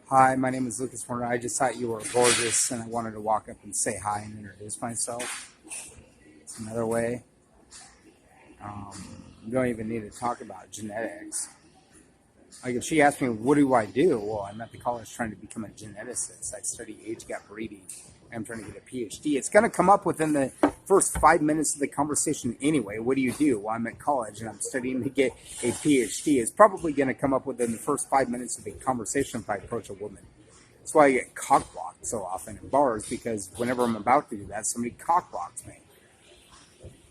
Hi, my name is Lucas Warner. I just thought you were gorgeous, and I wanted to walk up and say hi and introduce myself. It's another way. You don't even need to talk about genetics. Like if she asked me, what do I do? Well, I'm at the college trying to become a geneticist. I study age-gap breeding. I'm trying to get a PhD. It's going to come up within the first 5 minutes of the conversation anyway. What do you do? Well, I'm at college and I'm studying to get a PhD. It's probably going to come up within the first 5 minutes of the conversation if I approach a woman. That's why I get cock-blocked so often in bars, because whenever I'm about to do that, somebody cock-blocks me.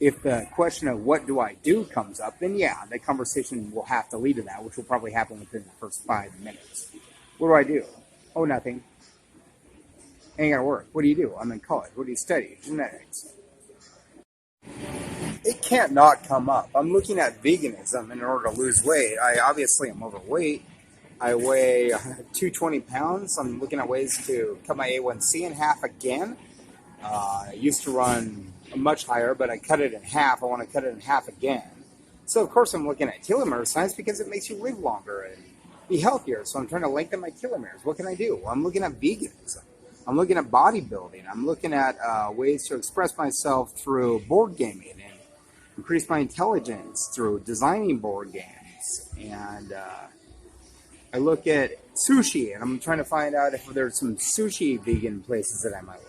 If the question of what do I do comes up, then yeah, the conversation will have to lead to that, which will probably happen within the first 5 minutes. What do I do? Oh, nothing. Ain't gotta work. What do you do? I'm in college. What do you study? Genetics. It can't not come up. I'm looking at veganism in order to lose weight. I obviously am overweight. I weigh 220 pounds. I'm looking at ways to cut my A1C in half again. I used to run much higher, but I cut it in half. I want to cut it in half again. So, of course, I'm looking at telomere science because it makes you live longer and be healthier. So I'm trying to lengthen my telomeres. What can I do? Well, I'm looking at veganism. I'm looking at bodybuilding. I'm looking at ways to express myself through board gaming and increase my intelligence through designing board games. And I look at sushi, and I'm trying to find out if there's some sushi vegan places that I might like.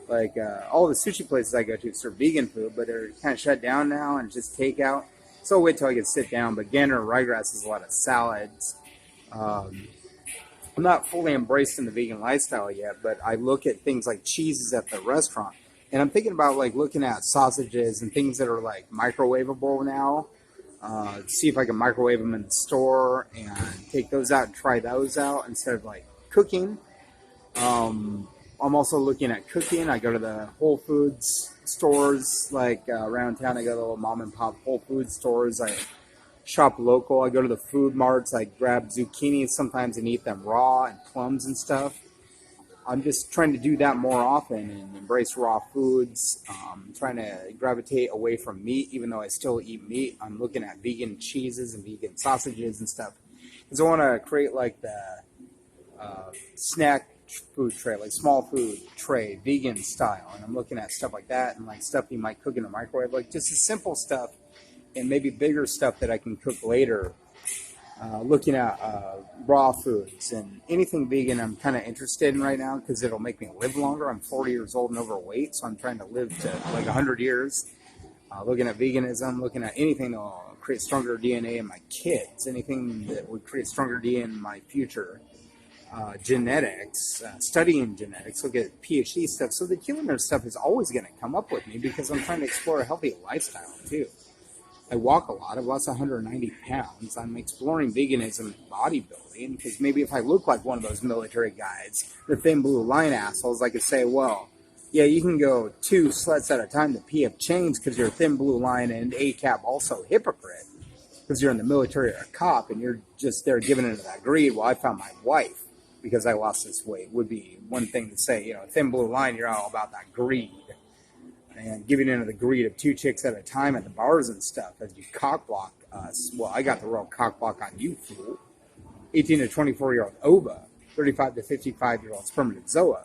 Like, all the sushi places I go to serve vegan food, but they're kind of shut down now and just takeout. So I'll wait till I can sit down. But Gander Ryegrass has a lot of salads. I'm not fully embraced in the vegan lifestyle yet, but I look at things like cheeses at the restaurant. And I'm thinking about, like, looking at sausages and things that are, like, microwavable now. See if I can microwave them in the store and take those out and try those out instead of, like, cooking. I'm also looking at cooking. I go to the Whole Foods stores, like around town. I go to the little mom and pop Whole Foods stores. I shop local. I go to the food marts. I grab zucchini sometimes and eat them raw, and plums and stuff. I'm just trying to do that more often and embrace raw foods. I'm trying to gravitate away from meat, even though I still eat meat. I'm looking at vegan cheeses and vegan sausages and stuff, because I want to create like the snack food tray, like small food tray, vegan style. And I'm looking at stuff like that and like stuff you might cook in a microwave, like just the simple stuff and maybe bigger stuff that I can cook later. Looking at raw foods and anything vegan I'm kind of interested in right now because it'll make me live longer. I'm 40 years old and overweight, so I'm trying to live to like 100 years. Looking at veganism, looking at anything that will create stronger DNA in my kids, anything that would create stronger DNA in my future. Genetics, studying genetics, look at PhD stuff. So the telomere stuff is always going to come up with me because I'm trying to explore a healthy lifestyle too. I walk a lot. I've lost 190 pounds. I'm exploring veganism and bodybuilding because maybe if I look like one of those military guys, the thin blue line assholes, I could say, well, yeah, you can go 2 sluts at a time to PF Chang's because you're a thin blue line and ACAB also hypocrite because you're in the military or a cop and you're just there giving into that greed. Well, I found my wife because I lost this weight would be one thing to say. You know, thin blue line, you're all about that greed. And giving into the greed of 2 chicks at a time at the bars and stuff as you cock block us. Well, I got the real cock block on you, fool. 18 to 24-year-old ova, 35 to 55-year-old spermatozoa.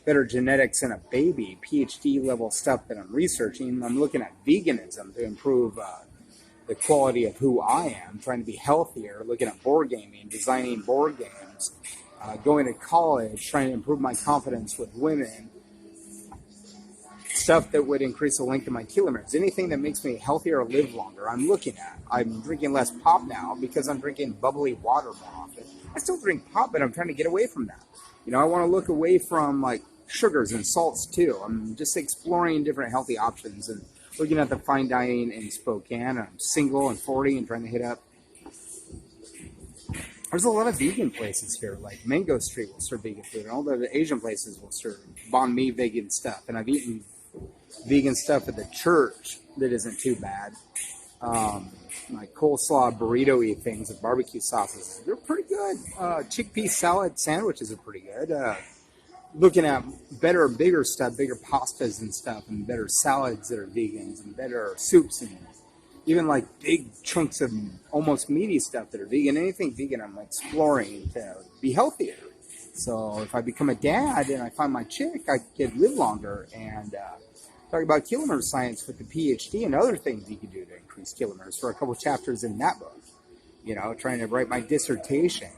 Better genetics in a baby, PhD level stuff that I'm researching. I'm looking at veganism to improve the quality of who I am, trying to be healthier, looking at board gaming, designing board games, going to college, trying to improve my confidence with women. Stuff that would increase the length of my telomeres. Anything that makes me healthier or live longer, I'm looking at. I'm drinking less pop now because I'm drinking bubbly water more often. I still drink pop, but I'm trying to get away from that. You know, I want to look away from like sugars and salts too. I'm just exploring different healthy options and looking at the fine dining in Spokane. I'm single and 40 and trying to hit up. There's a lot of vegan places here, like Mango Street will serve vegan food, and all the Asian places will serve banh mi vegan stuff. And I've eaten vegan stuff at the church that isn't too bad. Like coleslaw burrito-y things with barbecue sauces. They're pretty good. Chickpea salad sandwiches are pretty good. looking at better, bigger stuff, bigger pastas and stuff, and better salads that are vegans, and better soups, and even like big chunks of almost meaty stuff that are vegan. Anything vegan, I'm exploring to be healthier. So if I become a dad and I find my chick, I could live longer. And talking about telomere science with the PhD and other things you can do to increase telomeres for a couple chapters in that book. You know, trying to write my dissertation,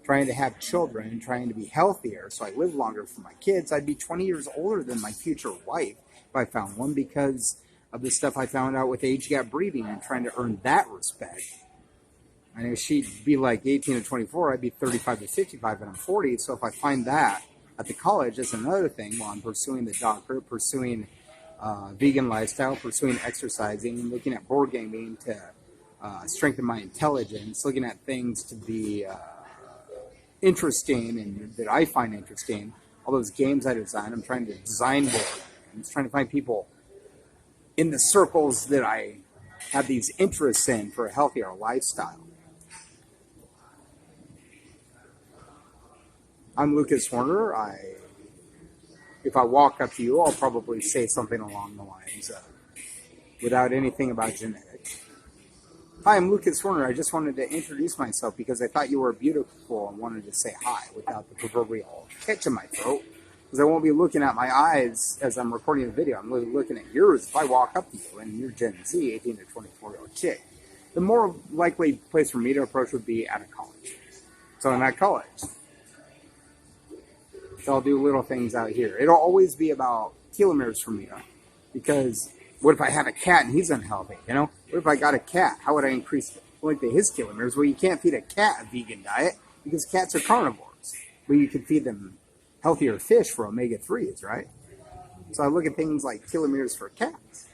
trying to have children, trying to be healthier so I live longer for my kids. I'd be 20 years older than my future wife if I found one, because of the stuff I found out with age gap breeding and trying to earn that respect. I know she'd be like 18 to 24, I'd be 35 to 55, and I'm 40. So if I find that at the college, that's another thing while I'm pursuing the doctorate, pursuing vegan lifestyle, pursuing exercising, looking at board gaming to strengthen my intelligence, looking at things to be interesting and that I find interesting. All those games I design, I'm trying to design board games, trying to find people in the circles that I have these interests in for a healthier lifestyle. I'm Lucas Horner. If I walk up to you, I'll probably say something along the lines of, without anything about genetics. Hi, I'm Lucas Horner. I just wanted to introduce myself because I thought you were beautiful and wanted to say hi without the proverbial catch in my throat. Because I won't be looking at my eyes as I'm recording the video. I'm looking at yours if I walk up to you and you're Gen Z, 18 to 24-year-old chick. The more likely place for me to approach would be at a college. So I'm at college. So I'll do little things out here. It'll always be about telomeres for me, because what if I have a cat and he's unhealthy? You know, what if I got a cat? How would I increase his telomeres? Well, you can't feed a cat a vegan diet because cats are carnivores. But you can feed them healthier fish for omega-3s, right? So I look at things like telomeres for cats.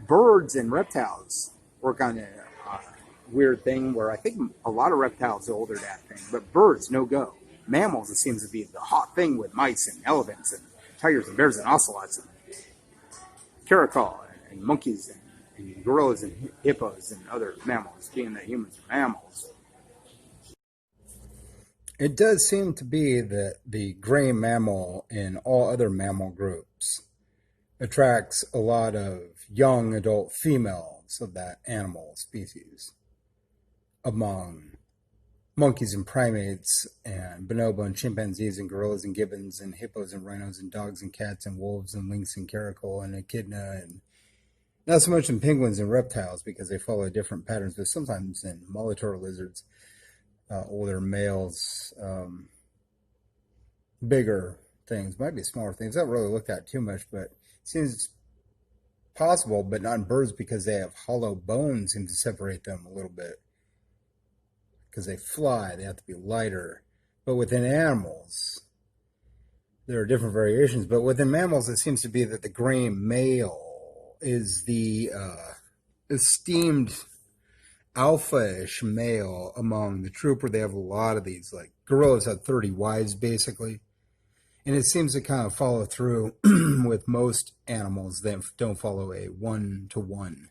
Birds and reptiles work on a weird thing where I think a lot of reptiles are older that thing, but birds, no go. Mammals, it seems to be the hot thing with mice and elephants and tigers and bears and ocelots and caracal and monkeys and gorillas and hippos and other mammals, being that humans are mammals. It does seem to be that the gray mammal in all other mammal groups attracts a lot of young adult females of that animal species among monkeys and primates and bonobo and chimpanzees and gorillas and gibbons and hippos and rhinos and dogs and cats and wolves and lynx and caracal and echidna, and not so much in penguins and reptiles because they follow different patterns, but sometimes in molitor lizards, older males, bigger things, might be smaller things. I haven't really looked at too much, but it seems possible, but not in birds because they have hollow bones seem to separate them a little bit. Because they fly, they have to be lighter. But within animals, there are different variations. But within mammals, it seems to be that the gray male is the esteemed alpha-ish male among the trooper. They have a lot of these. Like gorillas have 30 wives, basically. And it seems to kind of follow through with most animals that don't follow a one-to-one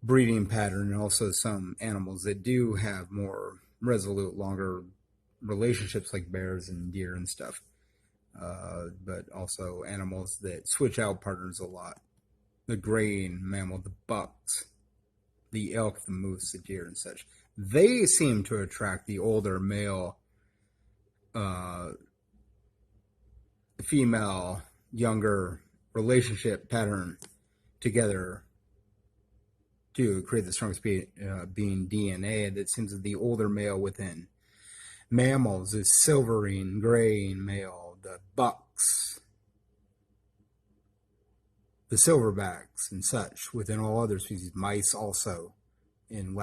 breeding pattern, and also some animals that do have more resolute, longer relationships like bears and deer and stuff. But also animals that switch out partners a lot. The graying mammal, the bucks, the elk, the moose, the deer and such. They seem to attract the older male, female, younger relationship together to create the strongest being DNA. That seems that the older male within mammals is silvering, graying male, the bucks, the silverbacks and such within all other species, mice also in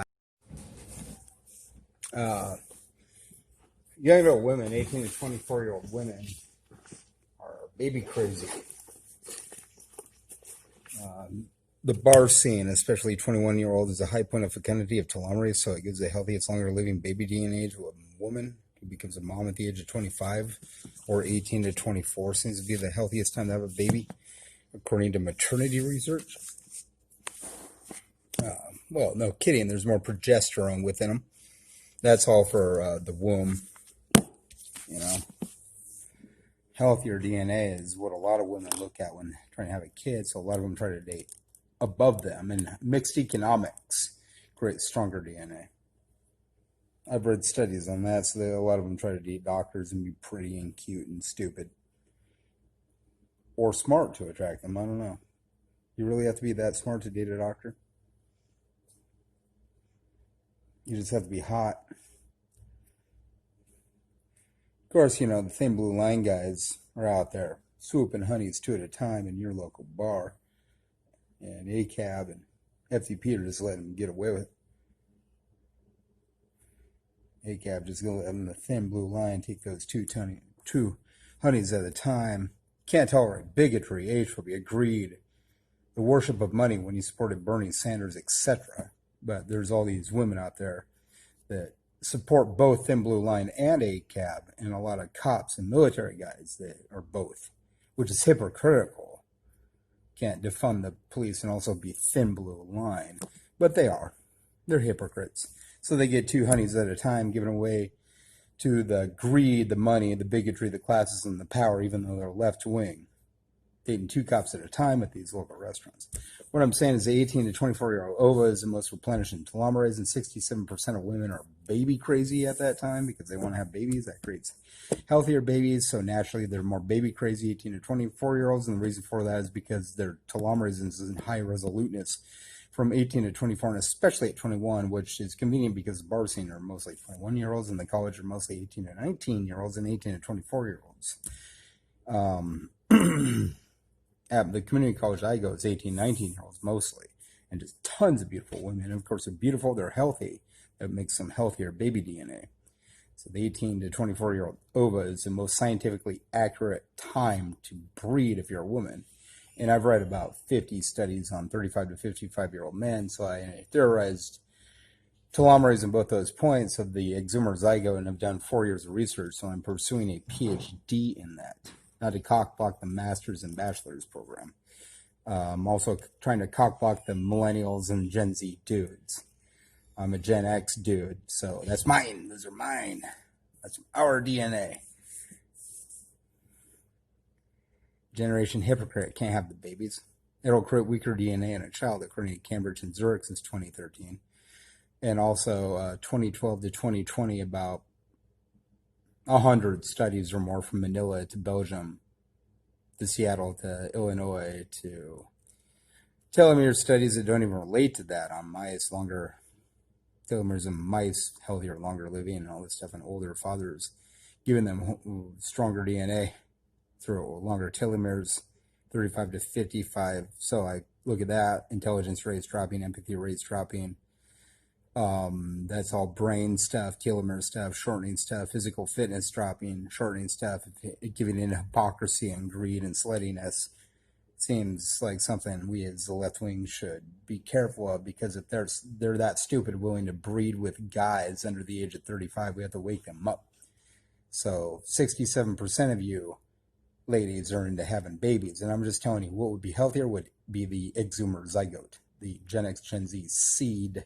young adult women, 18 to 24-year-old women are baby crazy. The bar scene, especially 21-year-old, is a high point of fecundity of telomerase, so it gives the healthiest, longer living baby DNA to a woman who becomes a mom at the age of 25, or 18 to 24 seems to be the healthiest time to have a baby, according to maternity research. Well, no kidding, there's more progesterone within them. That's all for the womb, you know. healthier DNA is what a lot of women look at when trying to have a kid. So a lot of them try to date above them, and mixed economics creates stronger DNA. I've read studies on that, so a lot of them try to date doctors and be pretty and cute and stupid. Or smart to attract them, I don't know. You really have to be that smart to date a doctor? You just have to be hot. Of course, the thin blue line guys are out there swooping honeys two at a time in your local bar. And ACAB and FTP are just letting them get away with it. ACAB just going to let them, the thin blue line, take those two honeys at a time. Can't tolerate bigotry, agephobia, greed, the worship of money when you supported Bernie Sanders, etc. But there's all these women out there that support both Thin Blue Line and ACAB, and a lot of cops and military guys that are both, which is hypocritical. Can't defund the police and also be Thin Blue Line, but they are. They're hypocrites. So they get two honeys at a time, giving away to the greed, the money, the bigotry, the classism, the power, even though they're left wing. Dating two cops at a time at these local restaurants. What I'm saying is the 18 to 24-year-old ova is the most replenishing telomerase, and 67% of women are baby crazy at that time because they want to have babies. That creates healthier babies, so naturally they're more baby crazy, 18 to 24-year-olds, and the reason for that is because their telomerase is in high resoluteness from 18 to 24, and especially at 21, which is convenient because the bar scene are mostly 21-year-olds, and the college are mostly 18 to 19-year-olds and 18 to 24-year-olds. At the community college I go, it's 18, 19-year-olds mostly, and just tons of beautiful women. And of course, they're beautiful, they're healthy. That makes some healthier baby DNA. So the 18 to 24-year-old ova is the most scientifically accurate time to breed if you're a woman. And I've read about 50 studies on 35 to 55-year-old men, so I theorized telomerase in both those points of the exumer zygote, and I've done 4 years of research, so I'm pursuing a PhD in that. Not to cockblock the master's and bachelor's program. I'm also trying to cockblock the millennials and Gen Z dudes. I'm a Gen X dude, so that's mine. Those are mine. That's our DNA. Generation hypocrite can't have the babies. It'll create weaker DNA in a child, according to Cambridge and Zurich since 2013. And also 2012 to 2020, about 100 studies or more from Manila to Belgium to Seattle to Illinois to telomere studies that don't even relate to that on mice, longer telomeres in mice, healthier, longer living, and all this stuff, and older fathers, giving them stronger DNA through longer telomeres, 35 to 55. So I look at that, intelligence rates dropping, empathy rates dropping. That's all brain stuff, telomere stuff, shortening stuff, physical fitness dropping, shortening stuff, giving in hypocrisy and greed and sleddiness. Seems like something we as the left wing should be careful of, because if they're that stupid willing to breed with guys under the age of 35, we have to wake them up. So 67% of you ladies are into having babies, and I'm just telling you what would be healthier would be the exumer zygote, the Gen X Gen Z seed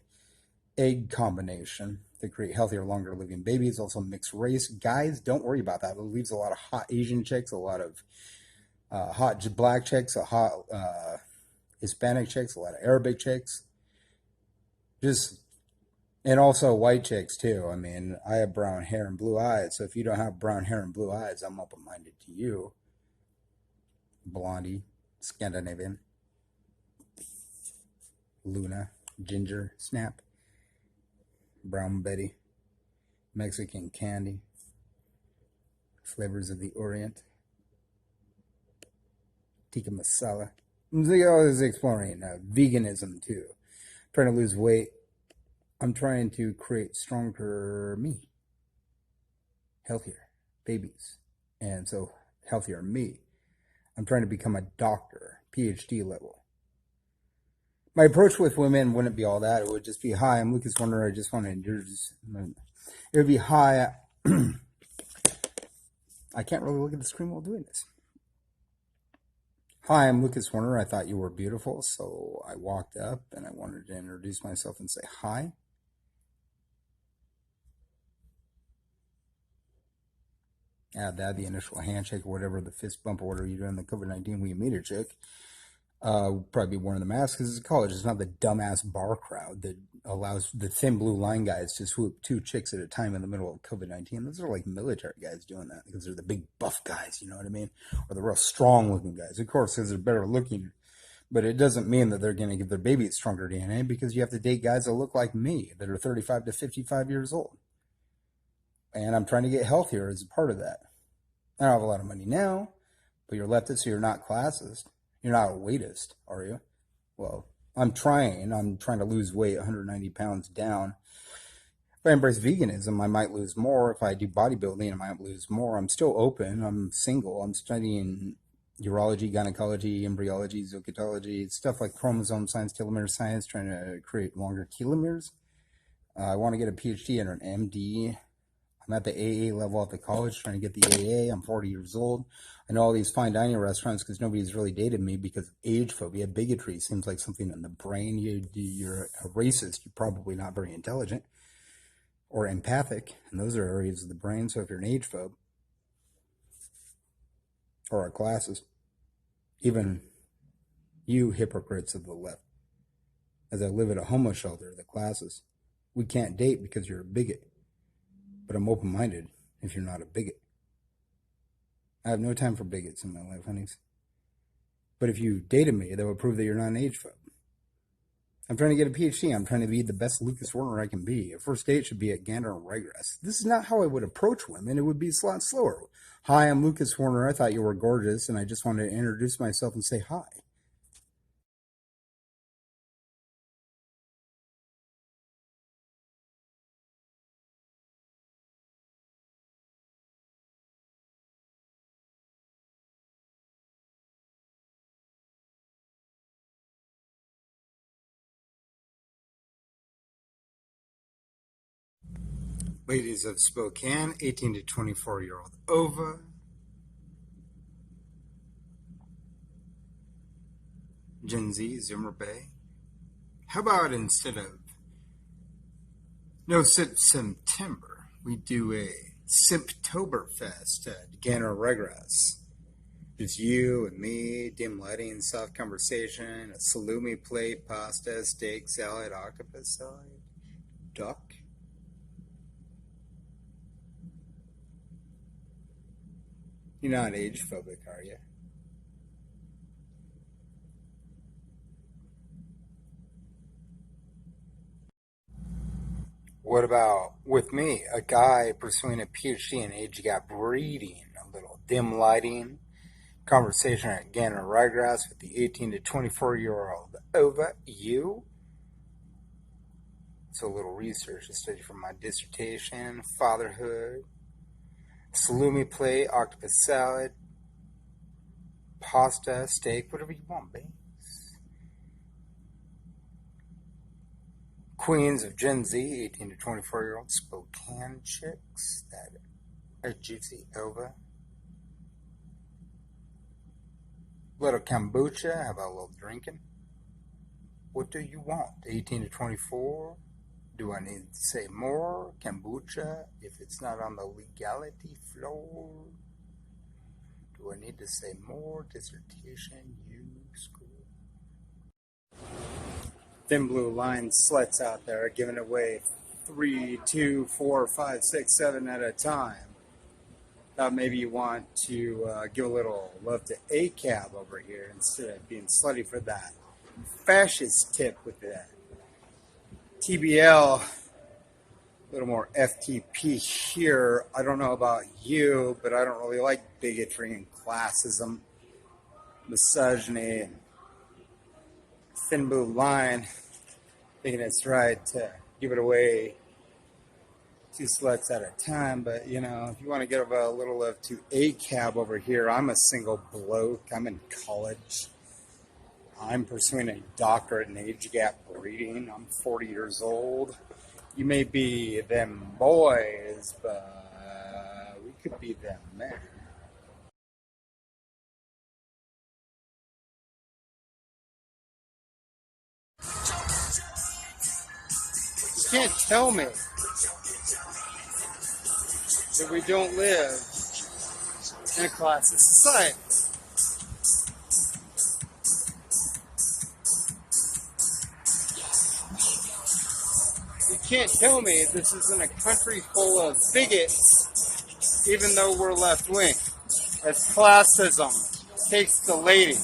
egg combination to create healthier, longer living babies. Also mixed race guys, don't worry about that. It leaves a lot of hot Asian chicks, a lot of hot black chicks, a hot Hispanic chicks, a lot of Arabic chicks, and also white chicks too. I mean, I have brown hair and blue eyes, so if you don't have brown hair and blue eyes, I'm open-minded to you. Blondie, Scandinavian, Luna, Ginger, Snap, Brown Betty, Mexican Candy, Flavors of the Orient, Tikka Masala. I'm always exploring veganism too. Trying to lose weight. I'm trying to create stronger me, healthier babies, and so healthier me. I'm trying to become a doctor, PhD level. My approach with women wouldn't be all that. It would just be, hi, I'm Lucas Warner. I just want to introduce. It would be, hi. I can't really look at the screen while doing this. Hi, I'm Lucas Warner. I thought you were beautiful, so I walked up and I wanted to introduce myself and say hi. add that, the initial handshake or whatever, the fist bump or whatever you do in the COVID-19 when you meet a chick. Probably be wearing the mask because it's college. It's not the dumbass bar crowd that allows the thin blue line guys to swoop 2 chicks at a time in the middle of COVID-19. Those are like military guys doing that because they're the big buff guys, you know what I mean? Or the real strong looking guys. Of course, because they're better looking, but it doesn't mean that they're going to give their baby stronger DNA because you have to date guys that look like me that are 35 to 55 years old. And I'm trying to get healthier as a part of that. I don't have a lot of money now, but you're leftist, so you're not classist. You're not a weightist, are you? Well, I'm trying. I'm trying to lose weight, 190 pounds down. If I embrace veganism, I might lose more. If I do bodybuilding, I might lose more. I'm still open. I'm single. I'm studying urology, gynecology, embryology, zootology, stuff like chromosome science, telomere science, trying to create longer telomeres. I want to get a PhD and an MD. I'm at the AA level at the college trying to get the AA. I'm 40 years old. I know all these fine dining restaurants because nobody's really dated me because of age phobia. Bigotry seems like something in the brain. You're a racist. You're probably not very intelligent or empathic. And those are areas of the brain. So if you're an age phobe or our classes, even you hypocrites of the left, as I live at a homo shelter, the classes, we can't date because you're a bigot. But I'm open-minded if you're not a bigot. I have no time for bigots in my life, honeys. But if you dated me, that would prove that you're not an age phobe. I'm trying to get a PhD. I'm trying to be the best Lucas Werner I can be. A first date should be at Gander and Ryegrass. This is not how I would approach women. It would be a lot slower. Hi, I'm Lucas Werner. I thought you were gorgeous, and I just wanted to introduce myself and say hi. Ladies of Spokane, 18 to 24-year-old Ova. Gen Z, Zimmer Bay. How about instead of No Sip September, we do a Simptoberfest at Gander Ryegrass. It's you and me, dim lighting, soft conversation, a salumi plate, pasta, steak, salad, octopus salad, duck. You're not age phobic, are you? What about with me, a guy pursuing a PhD in age gap breeding, a little dim lighting, conversation at Gander Ryegrass with the 18 to 24-year-old Ova, you? It's a little research, a study for my dissertation, fatherhood, salumi plate, octopus salad, pasta, steak, whatever you want, babe. Queens of Gen Z, 18 to 24-year-old Spokane chicks that are juicy Ova. Little kombucha, how about a little drinking? What do you want? 18 to 24? Do I need to say more? Kombucha, if it's not on the legality floor? Do I need to say more? Dissertation, you school. Thin blue line sluts out there giving away 3, 2, 4, 5, 6, 7 at a time. Thought maybe you want to give a little love to ACAB over here instead of being slutty for that fascist tip with that TBL. A little more FTP here. I don't know about you, but I don't really like bigotry and classism, misogyny, and thin blue line, thinking it's right to give it away 2 sluts at a time. But, you know, if you want to give a little love to ACAB over here, I'm a single bloke. I'm in college. I'm pursuing a doctorate in age gap breeding. I'm 40 years old. You may be them boys, but we could be them men. You can't tell me that we don't live in a classist society. You can't tell me this isn't a country full of bigots, even though we're left wing, as classism takes the lady.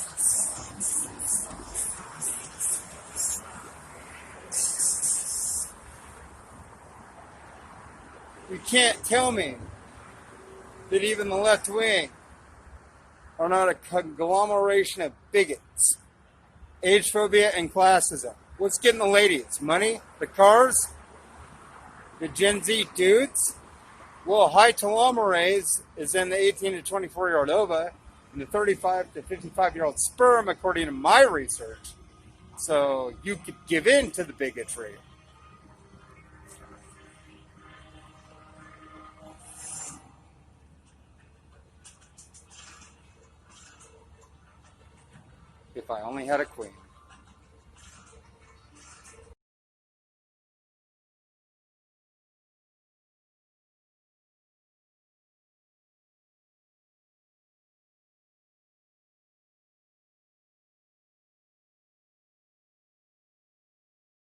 You can't tell me that even the left wing are not a conglomeration of bigots, age phobia, and classism. What's getting the ladies? Money? The cars? The Gen Z dudes? Well, high telomerase is in the 18 to 24-year-old ova and the 35 to 55-year-old sperm, according to my research. So you could give in to the bigotry. If I only had a queen.